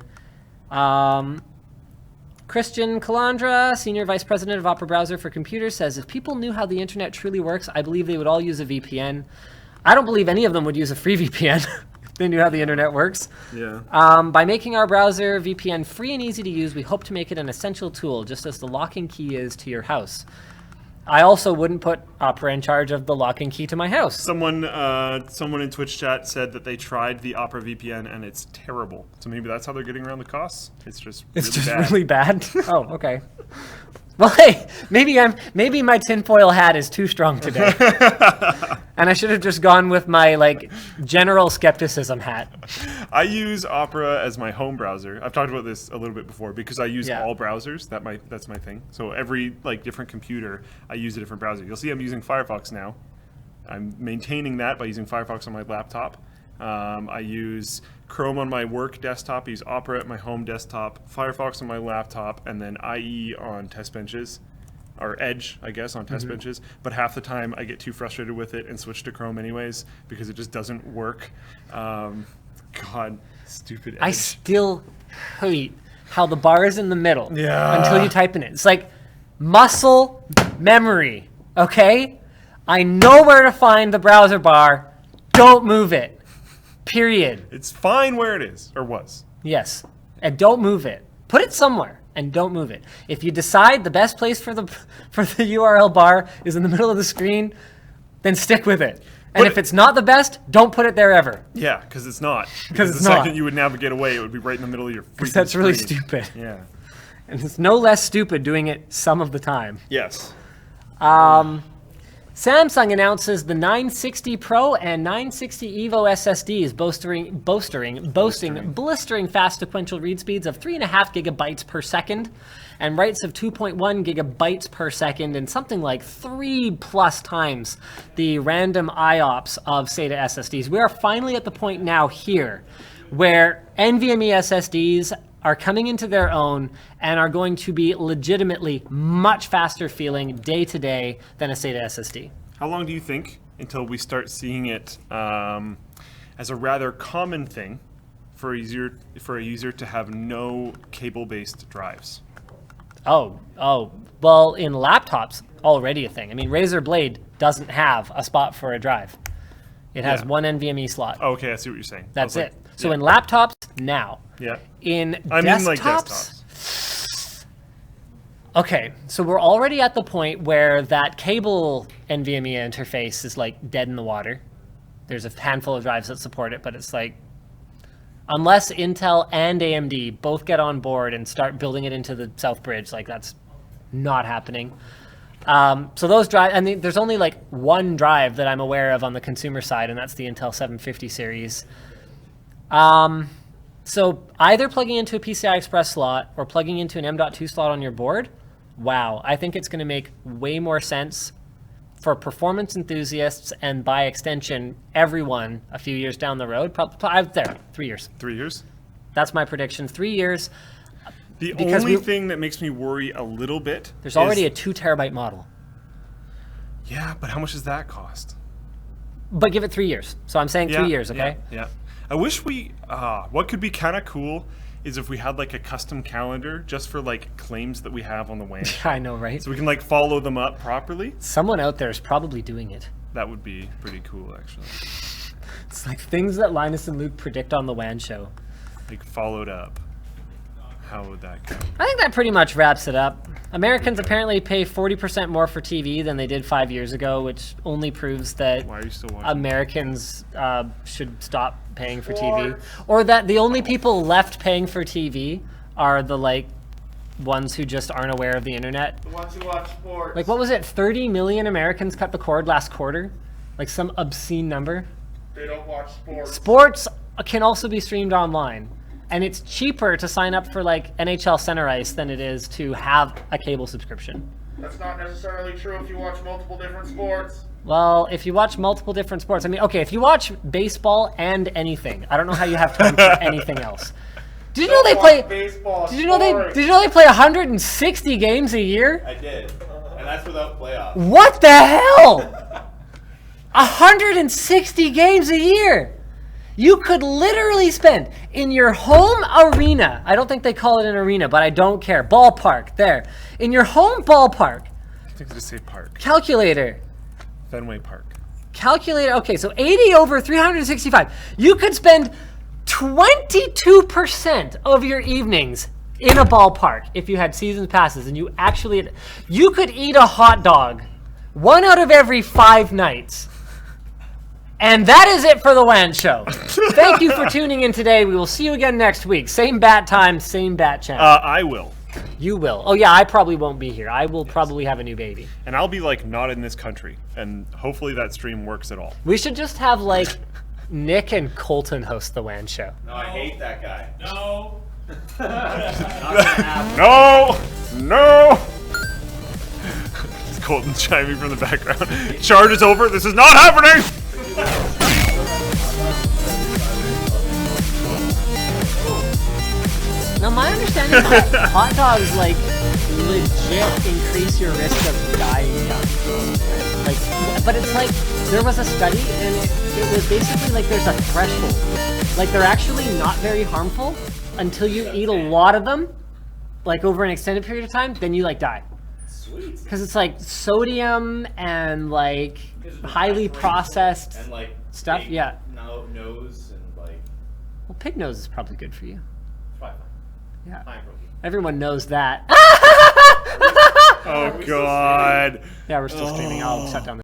Christian Calandra, Senior Vice President of Opera Browser for Computers, says, if people knew how the internet truly works, I believe they would all use a VPN. I don't believe any of them would use a free VPN if they knew how the internet works. Yeah. By making our browser VPN free and easy to use, we hope to make it an essential tool, just as the locking key is to your house. I also wouldn't put Opera in charge of the lock and key to my house. Someone in Twitch chat said that they tried the Opera VPN and it's terrible. So maybe that's how they're getting around the costs. It's just Really bad. Oh, okay. Well, hey, maybe my tinfoil hat is too strong today, and I should have just gone with my general skepticism hat. I use Opera as my home browser. I've talked about this a little bit before because I use all browsers. That's my thing. So every different computer, I use a different browser. You'll see I'm using Firefox now. I'm maintaining that by using Firefox on my laptop. I use Chrome on my work desktop, I use Opera at my home desktop, Firefox on my laptop, and then IE on test benches, or Edge, I guess, on test benches. But half the time I get too frustrated with it and switch to Chrome anyways because it just doesn't work. God, stupid Edge. I still hate how the bar is in the middle until you type in it. It's like muscle memory, okay? I know where to find the browser bar. Don't move it. Period. It's fine where it is, or was. Yes, and don't move it. Put it somewhere and don't move it. If you decide the best place for the URL bar is in the middle of the screen, then stick with it. And if it's not the best, don't put it there ever. Yeah, because it's not. Because the second you would navigate away, it would be right in the middle of your freaking That's really screen. stupid. Yeah. And it's no less stupid doing it some of the time. Yes. Samsung announces the 960 Pro and 960 Evo SSDs boasting blistering fast sequential read speeds of 3.5 gigabytes per second and writes of 2.1 gigabytes per second and something like 3+ times the random IOPS of SATA SSDs. We are finally at the point now here where NVMe SSDs are coming into their own and are going to be legitimately much faster feeling day to day than a SATA SSD. How long do you think until we start seeing it as a rather common thing for a user to have no cable-based drives? Oh, well, in laptops, already a thing. I mean, Razer Blade doesn't have a spot for a drive. It has one NVMe slot. Oh, okay, I see what you're saying. That's it. So in laptops, now. Yeah. In I mean, like desktops. desktops. Okay, so we're already at the point where that cable NVMe interface is dead in the water. There's a handful of drives that support it, but it's unless Intel and AMD both get on board and start building it into the South Bridge, that's not happening. So those drives, and there's only one drive that I'm aware of on the consumer side, and that's the Intel 750 series. So either plugging into a PCI Express slot or plugging into an M.2 slot on your board, wow, I think it's going to make way more sense for performance enthusiasts and by extension, everyone a few years down the road. Probably 3 years. 3 years? That's my prediction, 3 years. The only thing that makes me worry a little bit There's already a 2 terabyte model. Yeah, but how much does that cost? But give it 3 years. So I'm saying 3 years, okay? Yeah. I wish what could be kind of cool is if we had a custom calendar just for claims that we have on the WAN. I know, right? So we can follow them up properly. Someone out there is probably doing it. That would be pretty cool, actually. It's things that Linus and Luke predict on the WAN show. Followed up. How would that go? I think that pretty much wraps it up. Americans apparently pay 40% more for TV than they did 5 years ago, which only proves that Why are you still watching? Americans should stop paying for TV. Or that the only people left paying for TV are the ones who just aren't aware of the internet. The ones who watch sports. What was it? 30 million Americans cut the cord last quarter? Some obscene number? They don't watch sports. Sports can also be streamed online. And it's cheaper to sign up for NHL Center Ice than it is to have a cable subscription. That's not necessarily true if you watch multiple different sports. Well, if you watch multiple different sports, okay, if you watch baseball and anything, I don't know how you have time for anything else. Did you know they play baseball? Did you know they play 160 games a year? I did. And that's without playoffs. What the hell? 160 games a year. You could literally spend in your home arena. I don't think they call it an arena, but I don't care. Ballpark, there. In your home ballpark. I think they just say park. Calculator. Fenway Park. Calculator. Okay, so 80 over 365. You could spend 22% of your evenings in a ballpark if you had season passes and you could eat a hot dog 1 out of every 5 nights. And that is it for the WAN show. Thank you for tuning in today. We will see you again next week. Same bat time, same bat channel. I will. You will. Oh yeah, I probably won't be here. I will probably have a new baby. And I'll be like not in this country. And hopefully that stream works at all. We should just have like Nick and Colton host the WAN show. No, I hate that guy. No. No! It's Colton chiming from the background. Charge is over. This is not happening! Now my understanding is that hot dogs like legit increase your risk of dying young. Like, but it's like there was a study and it was basically like there's a threshold. Like they're actually not very harmful until you eat a lot of them, like over an extended period of time, then you like die. Sweet. Because it's like sodium and like highly processed And like stuff. big Yeah. nose and like Well, pig nose is probably good for you. Fine. Yeah. Fine protein. Everyone knows that. Oh, God. Yeah, we're still streaming. I'll shut down the